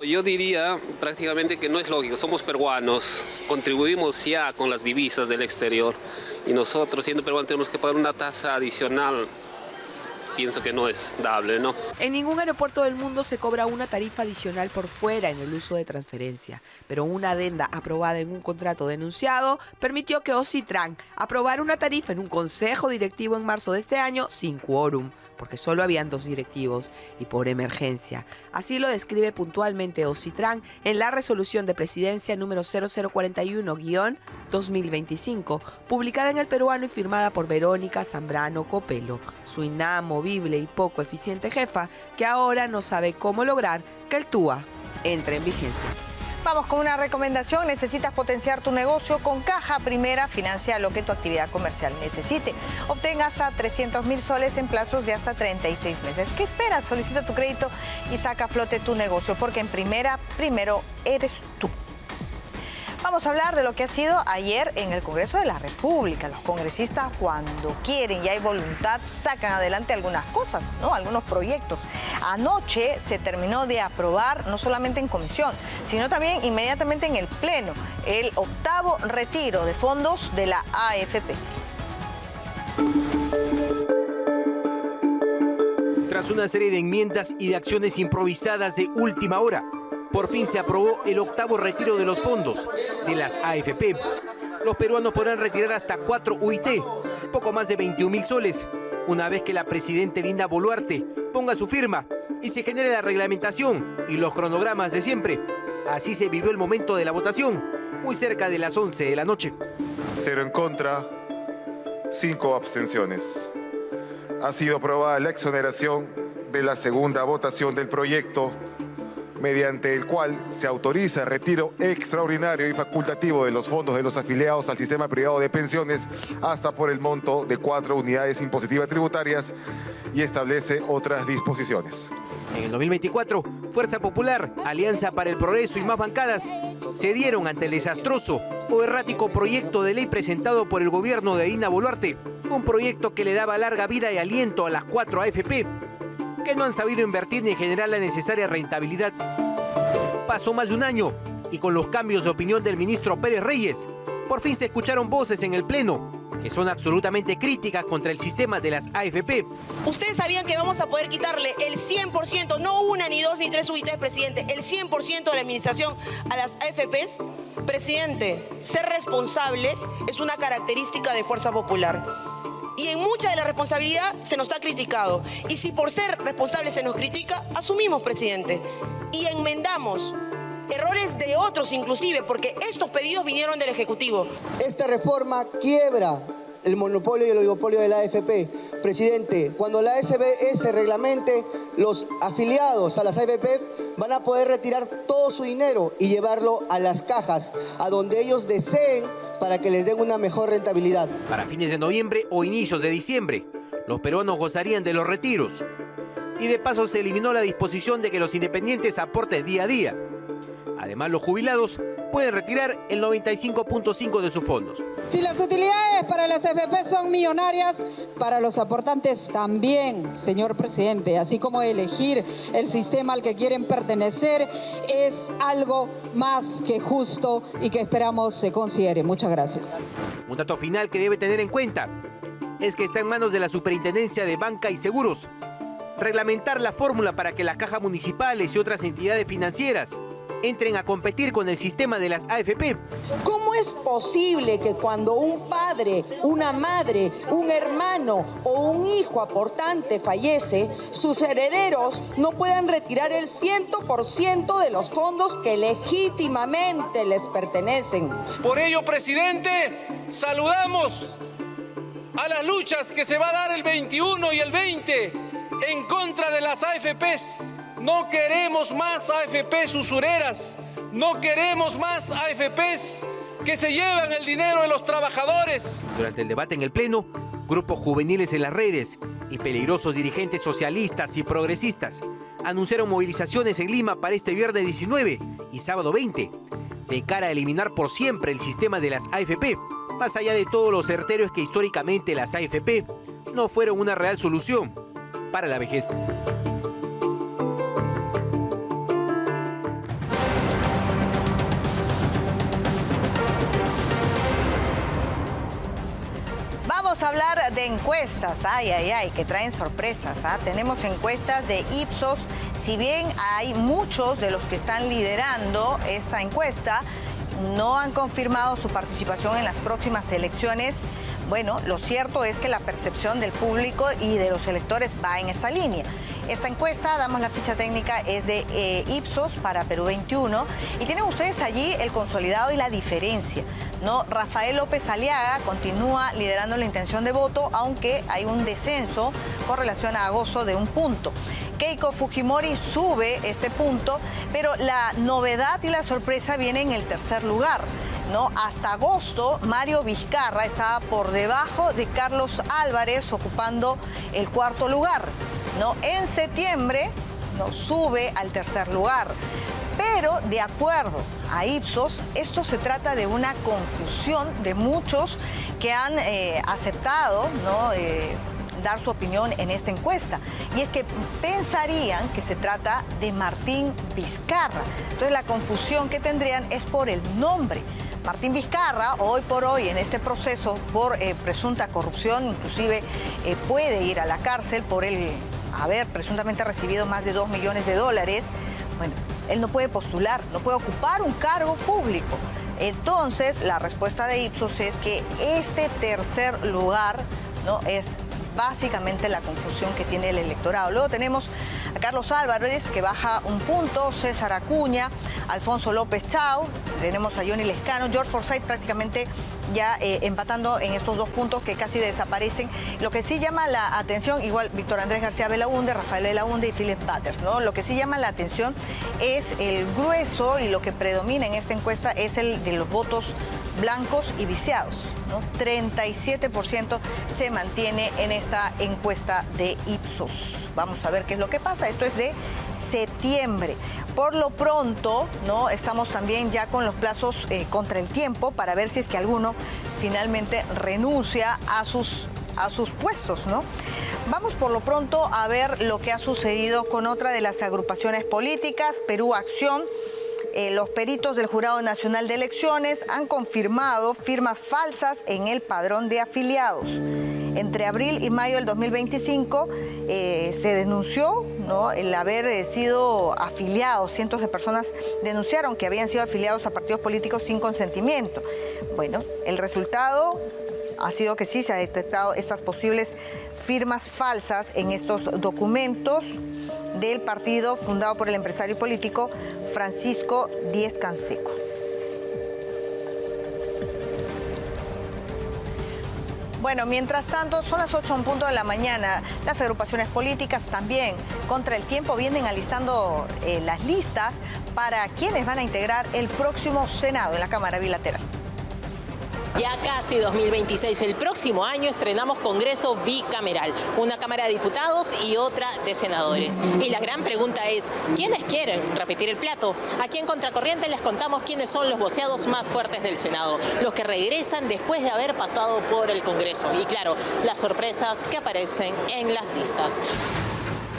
Yo diría prácticamente que no es lógico, somos peruanos, contribuimos ya con las divisas del exterior y nosotros siendo peruanos tenemos que pagar una tasa adicional. Pienso que no es dable, ¿no? En ningún aeropuerto del mundo se cobra una tarifa adicional por fuera en el uso de transferencia, pero una adenda aprobada en un contrato denunciado permitió que Ocitran aprobara una tarifa en un consejo directivo en marzo de este año sin quórum, porque solo habían 2 directivos y por emergencia. Así lo describe puntualmente Ocitran en la resolución de presidencia número 0041-2025, publicada en El Peruano y firmada por Verónica Zambrano Copelo, su inamovible y poco eficiente jefa, que ahora no sabe cómo lograr que el TUA entre en vigencia. Vamos con una recomendación. Necesitas potenciar tu negocio. Con Caja Primera financia lo que tu actividad comercial necesite. Obtenga hasta 300.000 soles en plazos de hasta 36 meses. ¿Qué esperas? Solicita tu crédito y saca a flote tu negocio, porque en Primera, primero eres tú. Vamos a hablar de lo que ha sido ayer en el Congreso de la República. Los congresistas, cuando quieren y hay voluntad, sacan adelante algunas cosas, ¿no? Algunos proyectos. Anoche se terminó de aprobar, no solamente en comisión, sino también inmediatamente en el Pleno, el 8º retiro de fondos de la AFP. Tras una serie de enmiendas y de acciones improvisadas de última hora, por fin se aprobó el 8º retiro de los fondos de las AFP. Los peruanos podrán retirar hasta 4 UIT, poco más de 21.000 soles, una vez que la presidenta Dina Boluarte ponga su firma y se genere la reglamentación y los cronogramas de siempre. Así se vivió el momento de la votación, muy cerca de las 11 de la noche. 0 en contra, 5 abstenciones. Ha sido aprobada la exoneración de la segunda votación del proyecto, mediante el cual se autoriza el retiro extraordinario y facultativo de los fondos de los afiliados al sistema privado de pensiones hasta por el monto de 4 unidades impositivas tributarias y establece otras disposiciones. En el 2024, Fuerza Popular, Alianza para el Progreso y más bancadas cedieron ante el desastroso o errático proyecto de ley presentado por el gobierno de Dina Boluarte, un proyecto que le daba larga vida y aliento a las 4 AFP, que no han sabido invertir ni generar la necesaria rentabilidad. Pasó más de un año y con los cambios de opinión del ministro Pérez Reyes, por fin se escucharon voces en el Pleno que son absolutamente críticas contra el sistema de las AFP. Ustedes sabían que vamos a poder quitarle el 100%, no 1, ni 2, ni 3 UITs, presidente, el 100% de la administración a las AFPs. Presidente, ser responsable es una característica de Fuerza Popular. Y en mucha de la responsabilidad se nos ha criticado. Y si por ser responsable se nos critica, asumimos, presidente. Y enmendamos errores de otros inclusive, porque estos pedidos vinieron del Ejecutivo. Esta reforma quiebra el monopolio y el oligopolio de la AFP. Presidente, cuando la SBS reglamente, los afiliados a las AFP van a poder retirar todo su dinero y llevarlo a las cajas, a donde ellos deseen, para que les den una mejor rentabilidad. Para fines de noviembre o inicios de diciembre, los peruanos gozarían de los retiros. Y de paso se eliminó la disposición de que los independientes aporten día a día. Además, los jubilados pueden retirar el 95.5% de sus fondos. Si las utilidades para las AFP son millonarias, para los aportantes también, señor presidente, así como elegir el sistema al que quieren pertenecer, es algo más que justo y que esperamos se considere. Muchas gracias. Un dato final que debe tener en cuenta es que está en manos de la Superintendencia de Banca y Seguros reglamentar la fórmula para que las cajas municipales y otras entidades financieras entren a competir con el sistema de las AFP. ¿Cómo es posible que cuando un padre, una madre, un hermano o un hijo aportante fallece, sus herederos no puedan retirar el 100% de los fondos que legítimamente les pertenecen? Por ello, presidente, saludamos a las luchas que se va a dar el 21 y el 20 en contra de las AFPs. No queremos más AFPs usureras, no queremos más AFPs que se llevan el dinero de los trabajadores. Durante el debate en el Pleno, grupos juveniles en las redes y peligrosos dirigentes socialistas y progresistas anunciaron movilizaciones en Lima para este viernes 19 y sábado 20, de cara a eliminar por siempre el sistema de las AFP, más allá de todos los certeros que históricamente las AFP no fueron una real solución para la vejez. Vamos a hablar de encuestas, que traen sorpresas. Tenemos encuestas de Ipsos. Si bien hay muchos de los que están liderando esta encuesta, no han confirmado su participación en las próximas elecciones. Bueno, lo cierto es que la percepción del público y de los electores va en esta línea. Esta encuesta, damos la ficha técnica, es de Ipsos para Perú 21 y tienen ustedes allí el consolidado y la diferencia, ¿no? Rafael López Aliaga continúa liderando la intención de voto, aunque hay un descenso con relación a agosto de 1 punto. Keiko Fujimori sube este punto, pero la novedad y la sorpresa viene en el tercer lugar, ¿no? Hasta agosto, Mario Vizcarra estaba por debajo de Carlos Álvarez, ocupando el 4.º lugar, ¿no? En septiembre, ¿no? Sube al tercer lugar. Pero de acuerdo a Ipsos, esto se trata de una confusión de muchos que han aceptado, ¿no? Dar su opinión en esta encuesta. Y es que pensarían que se trata de Martín Vizcarra. Entonces la confusión que tendrían es por el nombre. Martín Vizcarra, hoy por hoy, en este proceso por presunta corrupción, inclusive puede ir a la cárcel por el haber presuntamente recibido más de $2 millones. Bueno, él no puede postular, no puede ocupar un cargo público. Entonces, la respuesta de Ipsos es que este tercer lugar, ¿no?, es básicamente la confusión que tiene el electorado. Luego tenemos a Carlos Álvarez, que baja un punto, César Acuña, Alfonso López Chao, tenemos a Johnny Lescano, George Forsyth prácticamente ya empatando en estos 2 puntos que casi desaparecen. Lo que sí llama la atención, igual Víctor Andrés García Belaúnde, Rafael Belaúnde y Philip Butters, ¿no? Lo que sí llama la atención es el grueso, y lo que predomina en esta encuesta es el de los votos blancos y viciados, ¿no? 37% se mantiene en esta encuesta de Ipsos. Vamos a ver qué es lo que pasa. Esto es de septiembre. Por lo pronto, ¿no?, estamos también ya con los plazos contra el tiempo para ver si es que alguno finalmente renuncia a sus puestos, ¿no? Vamos por lo pronto a ver lo que ha sucedido con otra de las agrupaciones políticas, Perú Acción. Los peritos del Jurado Nacional de Elecciones han confirmado firmas falsas en el padrón de afiliados. Entre abril y mayo del 2025 se denunció, ¿no?, el haber sido afiliados. Cientos de personas denunciaron que habían sido afiliados a partidos políticos sin consentimiento. Bueno, el resultado ha sido que sí se han detectado estas posibles firmas falsas en estos documentos del partido fundado por el empresario político Francisco Díez-Canseco. Bueno, mientras tanto, son las 8:00 de la mañana. Las agrupaciones políticas también, contra el tiempo, vienen alistando las listas para quienes van a integrar el próximo Senado en la Cámara Bilateral. Ya casi 2026, el próximo año estrenamos Congreso bicameral, una Cámara de Diputados y otra de Senadores. Y la gran pregunta es, ¿quiénes quieren repetir el plato? Aquí en Contracorriente les contamos quiénes son los voceados más fuertes del Senado, los que regresan después de haber pasado por el Congreso. Y claro, las sorpresas que aparecen en las listas.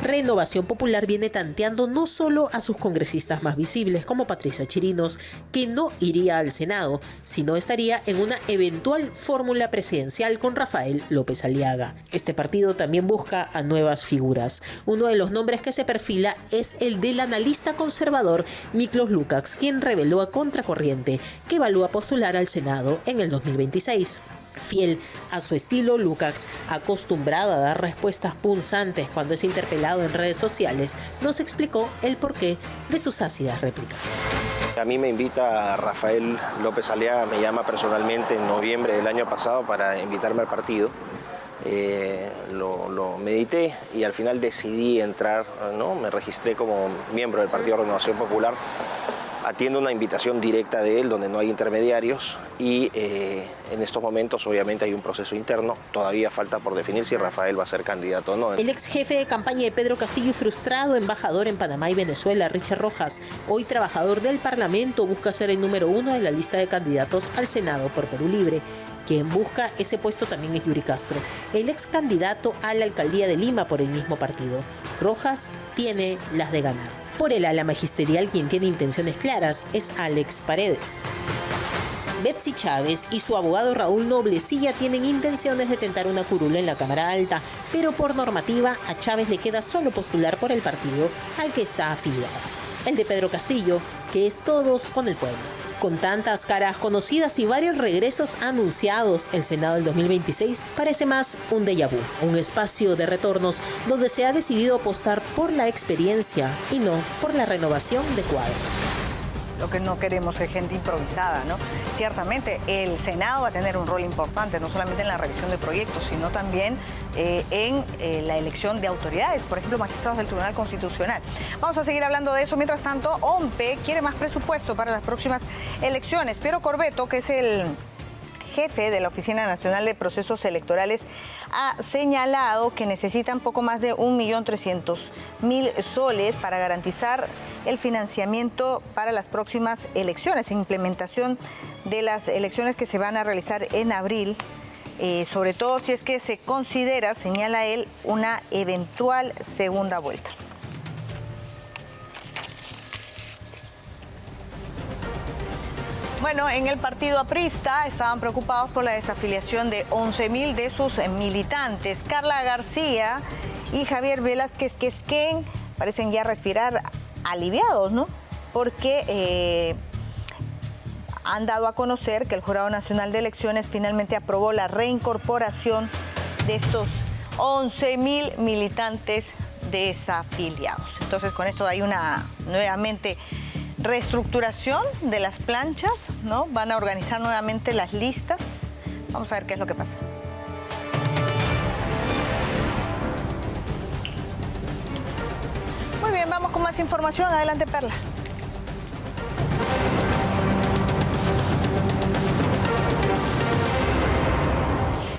Renovación Popular viene tanteando no solo a sus congresistas más visibles, como Patricia Chirinos, que no iría al Senado, sino estaría en una eventual fórmula presidencial con Rafael López Aliaga. Este partido también busca a nuevas figuras. Uno de los nombres que se perfila es el del analista conservador Miklos Lukács, quien reveló a Contracorriente que evalúa postular al Senado en el 2026. Fiel a su estilo, Lukács, acostumbrado a dar respuestas punzantes cuando es interpelado en redes sociales, nos explicó el porqué de sus ácidas réplicas. A mí me invita Rafael López Aliaga, me llama personalmente en noviembre del año pasado para invitarme al partido. Lo medité y al final decidí entrar, ¿no? Me registré como miembro del Partido Renovación Popular. Atiendo una invitación directa de él, donde no hay intermediarios, y en estos momentos obviamente hay un proceso interno. Todavía falta por definir si Rafael va a ser candidato o no. El ex jefe de campaña de Pedro Castillo y frustrado embajador en Panamá y Venezuela, Richard Rojas, hoy trabajador del Parlamento, busca ser el número 1 de la lista de candidatos al Senado por Perú Libre. Quien busca ese puesto también es Yuri Castro, el ex candidato a la alcaldía de Lima por el mismo partido. Rojas tiene las de ganar. Por el ala magisterial, quien tiene intenciones claras es Alex Paredes. Betsy Chávez y su abogado Raúl Noblecilla tienen intenciones de tentar una curula en la Cámara Alta, pero por normativa a Chávez le queda solo postular por el partido al que está afiliada, el de Pedro Castillo, que es Todos con el Pueblo. Con tantas caras conocidas y varios regresos anunciados, el Senado del 2026 parece más un déjà vu, un espacio de retornos donde se ha decidido apostar por la experiencia y no por la renovación de cuadros. Lo que no queremos es gente improvisada, ¿no? Ciertamente el Senado va a tener un rol importante, no solamente en la revisión de proyectos, sino también en la elección de autoridades, por ejemplo, magistrados del Tribunal Constitucional. Vamos a seguir hablando de eso. Mientras tanto, OMPE quiere más presupuesto para las próximas elecciones. Piero Corbeto, que es el jefe de la Oficina Nacional de Procesos Electorales ha señalado que necesitan poco más de 1.300.000 soles para garantizar el financiamiento para las próximas elecciones, en implementación de las elecciones que se van a realizar en abril, sobre todo si es que se considera, señala él, una eventual segunda vuelta. Bueno, en el partido aprista estaban preocupados por la desafiliación de 11.000 de sus militantes. Carla García y Javier Velázquez Quesquén parecen ya respirar aliviados, ¿no? Porque han dado a conocer que el Jurado Nacional de Elecciones finalmente aprobó la reincorporación de estos 11.000 militantes desafiliados. Entonces, con eso hay una nuevamente reestructuración de las planchas, ¿no? Van a organizar nuevamente las listas. Vamos a ver qué es lo que pasa. Muy bien, vamos con más información. Adelante, Perla.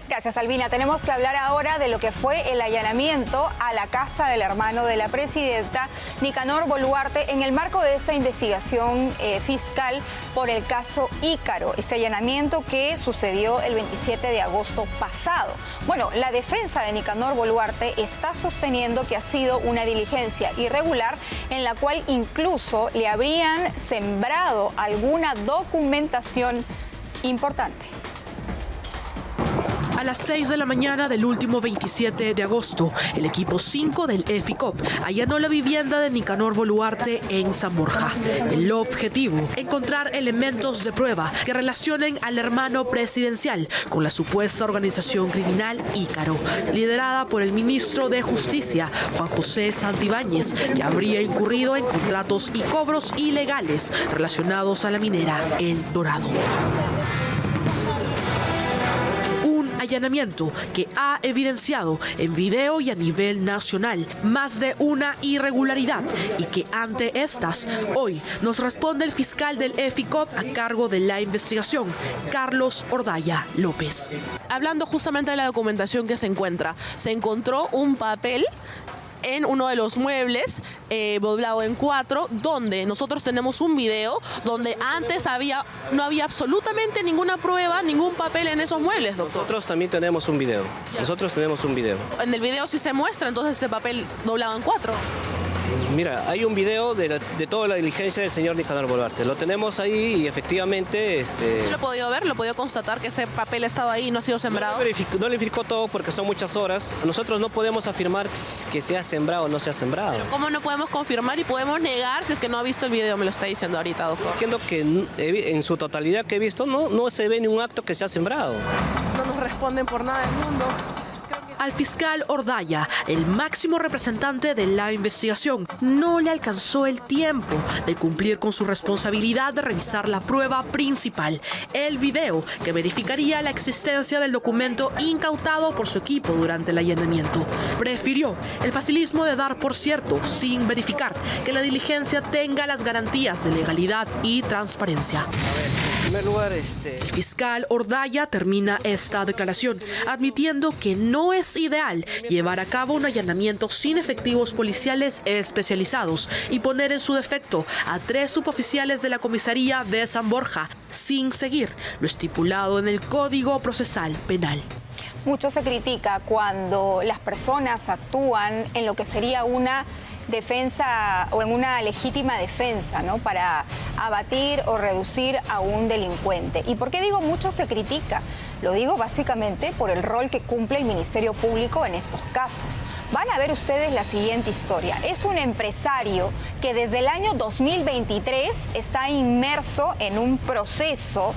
Gracias, Albina. Tenemos que hablar ahora de lo que fue el allanamiento a la casa del hermano de la presidenta, Nicanor Boluarte, en el marco de esta investigación fiscal por el caso Ícaro. Este allanamiento que sucedió el 27 de agosto pasado. Bueno, la defensa de Nicanor Boluarte está sosteniendo que ha sido una diligencia irregular en la cual incluso le habrían sembrado alguna documentación importante. A las 6 de la mañana del último 27 de agosto, el equipo 5 del EFICOP allanó la vivienda de Nicanor Boluarte en San Borja. El objetivo, encontrar elementos de prueba que relacionen al hermano presidencial con la supuesta organización criminal Ícaro, liderada por el ministro de Justicia, Juan José Santibáñez, que habría incurrido en contratos y cobros ilegales relacionados a la minera El Dorado. Allanamiento que ha evidenciado en video y a nivel nacional más de una irregularidad y que ante estas hoy nos responde el fiscal del EFICOP a cargo de la investigación, Carlos Ordaya López. Hablando justamente de la documentación que se encontró un papel en uno de los muebles, doblado en 4, donde nosotros tenemos un video donde antes no había absolutamente ninguna prueba, ningún papel en esos muebles, doctor. Nosotros también tenemos un video. En el video sí se muestra entonces ese papel doblado en 4. Mira, hay un video de toda la diligencia del señor Nicanor Boluarte. Lo tenemos ahí y efectivamente... ¿Sí lo he podido ver? ¿Lo he podido constatar que ese papel estaba ahí y no ha sido sembrado? No le verificó todo porque son muchas horas. Nosotros no podemos afirmar que sea sembrado o no sea sembrado. ¿Pero cómo no podemos confirmar y podemos negar si es que no ha visto el video? Me lo está diciendo ahorita, doctor. Diciendo que en su totalidad que he visto no se ve ni un acto que sea sembrado. No nos responden por nada del mundo. Al fiscal Ordaya, el máximo representante de la investigación, no le alcanzó el tiempo de cumplir con su responsabilidad de revisar la prueba principal, el video que verificaría la existencia del documento incautado por su equipo durante el allanamiento. Prefirió el facilismo de dar por cierto, sin verificar, que la diligencia tenga las garantías de legalidad y transparencia. En primer lugar, El fiscal Ordaya termina esta declaración admitiendo que no es ideal llevar a cabo un allanamiento sin efectivos policiales especializados y poner en su defecto a 3 suboficiales de la comisaría de San Borja sin seguir lo estipulado en el Código Procesal Penal. Mucho se critica cuando las personas actúan en lo que sería una defensa o en una legítima defensa, ¿no? Para abatir o reducir a un delincuente. ¿Y por qué digo mucho se critica? Lo digo básicamente por el rol que cumple el Ministerio Público en estos casos. Van a ver ustedes la siguiente historia. Es un empresario que desde el año 2023 está inmerso en un proceso.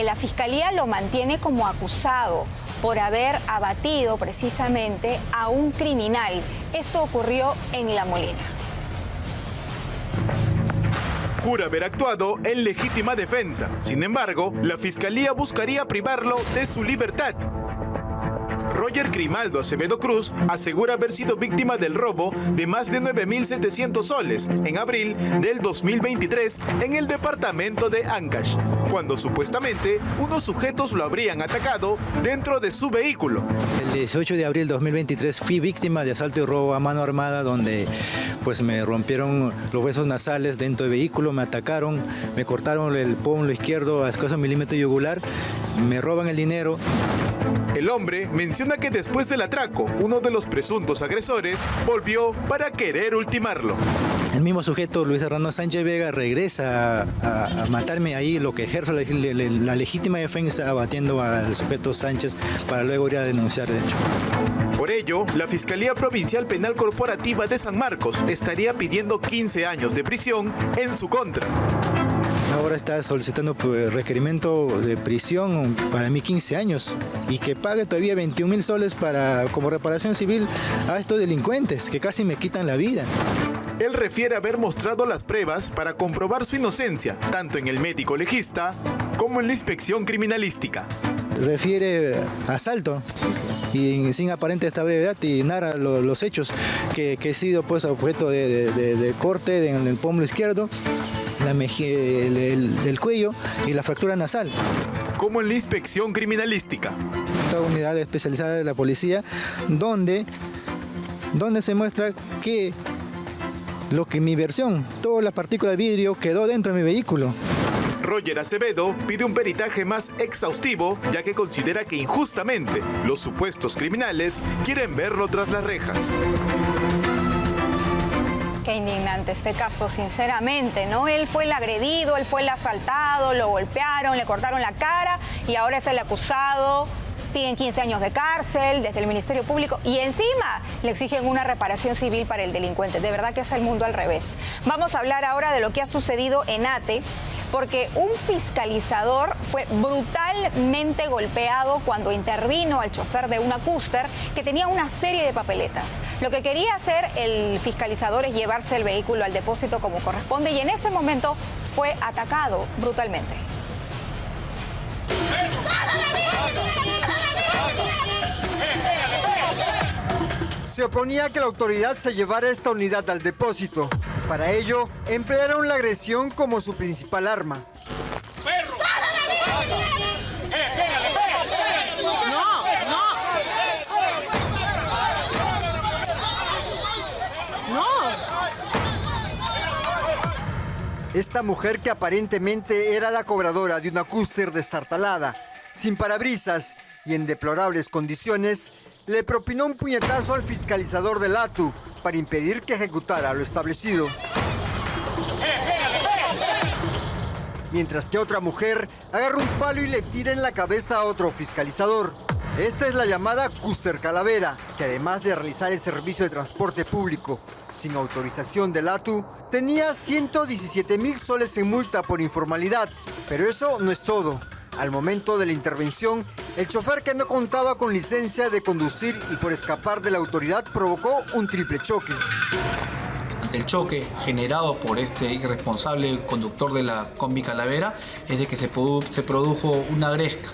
La Fiscalía lo mantiene como acusado por haber abatido precisamente a un criminal. Esto ocurrió en La Molina. Jura haber actuado en legítima defensa. Sin embargo, la Fiscalía buscaría privarlo de su libertad. Roger Grimaldo Acevedo Cruz asegura haber sido víctima del robo de más de 9.700 soles en abril del 2023 en el departamento de Ancash, cuando supuestamente unos sujetos lo habrían atacado dentro de su vehículo. El 18 de abril de 2023 fui víctima de asalto y robo a mano armada, donde pues me rompieron los huesos nasales dentro del vehículo, me atacaron, me cortaron el pómulo izquierdo a escasos milímetros yugular, me roban el dinero. El hombre menciona que después del atraco, uno de los presuntos agresores volvió para querer ultimarlo. El mismo sujeto, Luis Hernando Sánchez Vega, regresa a matarme ahí, lo que ejerce la legítima defensa abatiendo al sujeto Sánchez para luego ir a denunciar el hecho. Por ello, la Fiscalía Provincial Penal Corporativa de San Marcos estaría pidiendo 15 años de prisión en su contra. Ahora está solicitando requerimiento de prisión para mí 15 años y que pague todavía 21.000 soles como reparación civil a estos delincuentes que casi me quitan la vida. Él refiere haber mostrado las pruebas para comprobar su inocencia, tanto en el médico legista como en la inspección criminalística. Refiere asalto y sin aparente esta brevedad y narra los hechos que he sido pues objeto de corte en el pómulo izquierdo, el cuello y la fractura nasal. Como en la inspección criminalística. Esta unidad especializada de la policía donde se muestra que mi versión, toda la partícula de vidrio quedó dentro de mi vehículo. Roger Acevedo pide un peritaje más exhaustivo, ya que considera que injustamente los supuestos criminales quieren verlo tras las rejas. Qué indignante este caso, sinceramente, ¿no? Él fue el agredido, él fue el asaltado, lo golpearon, le cortaron la cara y ahora es el acusado. Piden 15 años de cárcel desde el Ministerio Público y encima le exigen una reparación civil para el delincuente. De verdad que es el mundo al revés. Vamos a hablar ahora de lo que ha sucedido en Ate, porque un fiscalizador fue brutalmente golpeado cuando intervino al chofer de una Custer que tenía una serie de papeletas. Lo que quería hacer el fiscalizador es llevarse el vehículo al depósito como corresponde y en ese momento fue atacado brutalmente. Se oponía a que la autoridad se llevara esta unidad al depósito. Para ello, emplearon la agresión como su principal arma. ¡Perro! ¡No! Esta mujer, que aparentemente era la cobradora de una Custer destartalada, sin parabrisas y en deplorables condiciones, le propinó un puñetazo al fiscalizador del ATU para impedir que ejecutara lo establecido. Mientras que otra mujer agarra un palo y le tira en la cabeza a otro fiscalizador. Esta es la llamada Custer Calavera, que además de realizar el servicio de transporte público sin autorización del ATU, tenía 117.000 soles en multa por informalidad. Pero eso no es todo. Al momento de la intervención, el chofer, que no contaba con licencia de conducir y por escapar de la autoridad, provocó un triple choque. Ante el choque generado por este irresponsable conductor de la combi Calavera, es de que se produjo una gresca.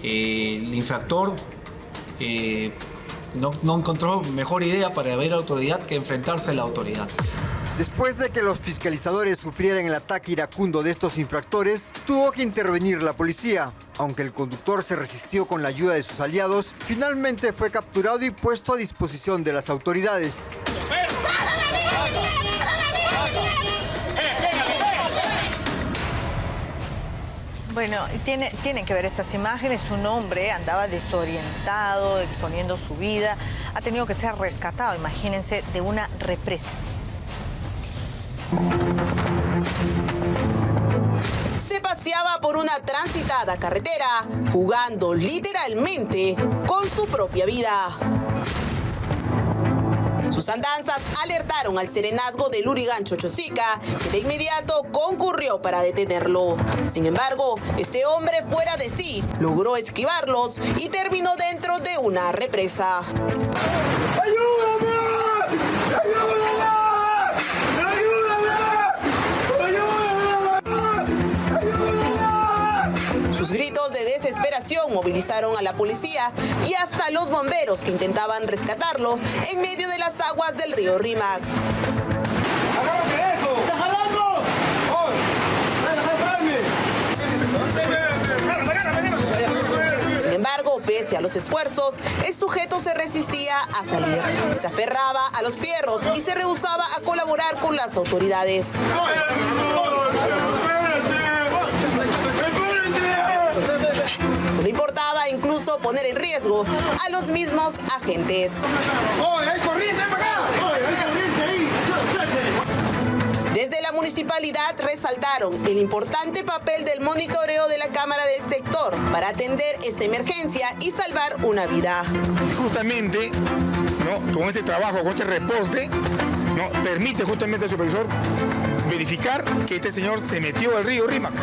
El infractor no encontró mejor idea para ver a la autoridad que enfrentarse a la autoridad. Después de que los fiscalizadores sufrieran el ataque iracundo de estos infractores, tuvo que intervenir la policía. Aunque el conductor se resistió con la ayuda de sus aliados, finalmente fue capturado y puesto a disposición de las autoridades. Bueno, tienen que ver estas imágenes. Un hombre andaba desorientado, exponiendo su vida. Ha tenido que ser rescatado, imagínense, de una represa. Se paseaba por una transitada carretera, jugando literalmente con su propia vida. Sus andanzas alertaron al serenazgo del Lurigancho Chosica, que de inmediato concurrió para detenerlo. Sin embargo, este hombre, fuera de sí, logró esquivarlos y terminó dentro de una represa. ¡Ayúdame! ¡Ayúdame! Sus gritos de desesperación ocasión movilizaron a la policía y hasta los bomberos que intentaban rescatarlo en medio de las aguas del río Rímac. Sin embargo, pese a los esfuerzos, el sujeto se resistía a salir, se aferraba a los fierros y se rehusaba a colaborar con las autoridades. No importaba incluso poner en riesgo a los mismos agentes. Desde la municipalidad resaltaron el importante papel del monitoreo de la Cámara del Sector para atender esta emergencia y salvar una vida. Justamente, ¿no?, con este trabajo, con este reporte, ¿no?, permite justamente al supervisor verificar que este señor se metió al río Rímac.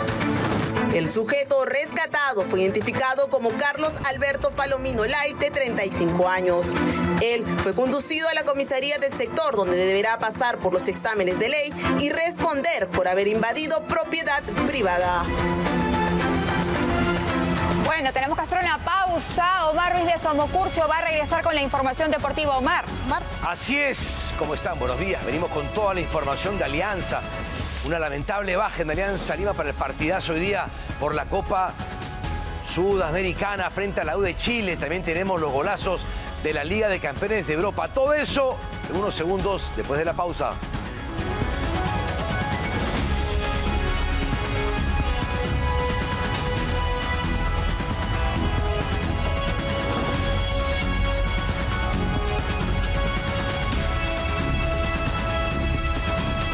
El sujeto rescatado fue identificado como Carlos Alberto Palomino Light, de 35 años. Él fue conducido a la comisaría del sector, donde deberá pasar por los exámenes de ley y responder por haber invadido propiedad privada. Bueno, tenemos que hacer una pausa. Omar Ruiz de Somocurcio va a regresar con la información deportiva. Omar. Así es. ¿Cómo están? Buenos días. Venimos con toda la información de Alianza. Una lamentable baja en Alianza Lima para el partidazo hoy día por la Copa Sudamericana frente a la U de Chile. También tenemos los golazos de la Liga de Campeones de Europa. Todo eso en unos segundos después de la pausa.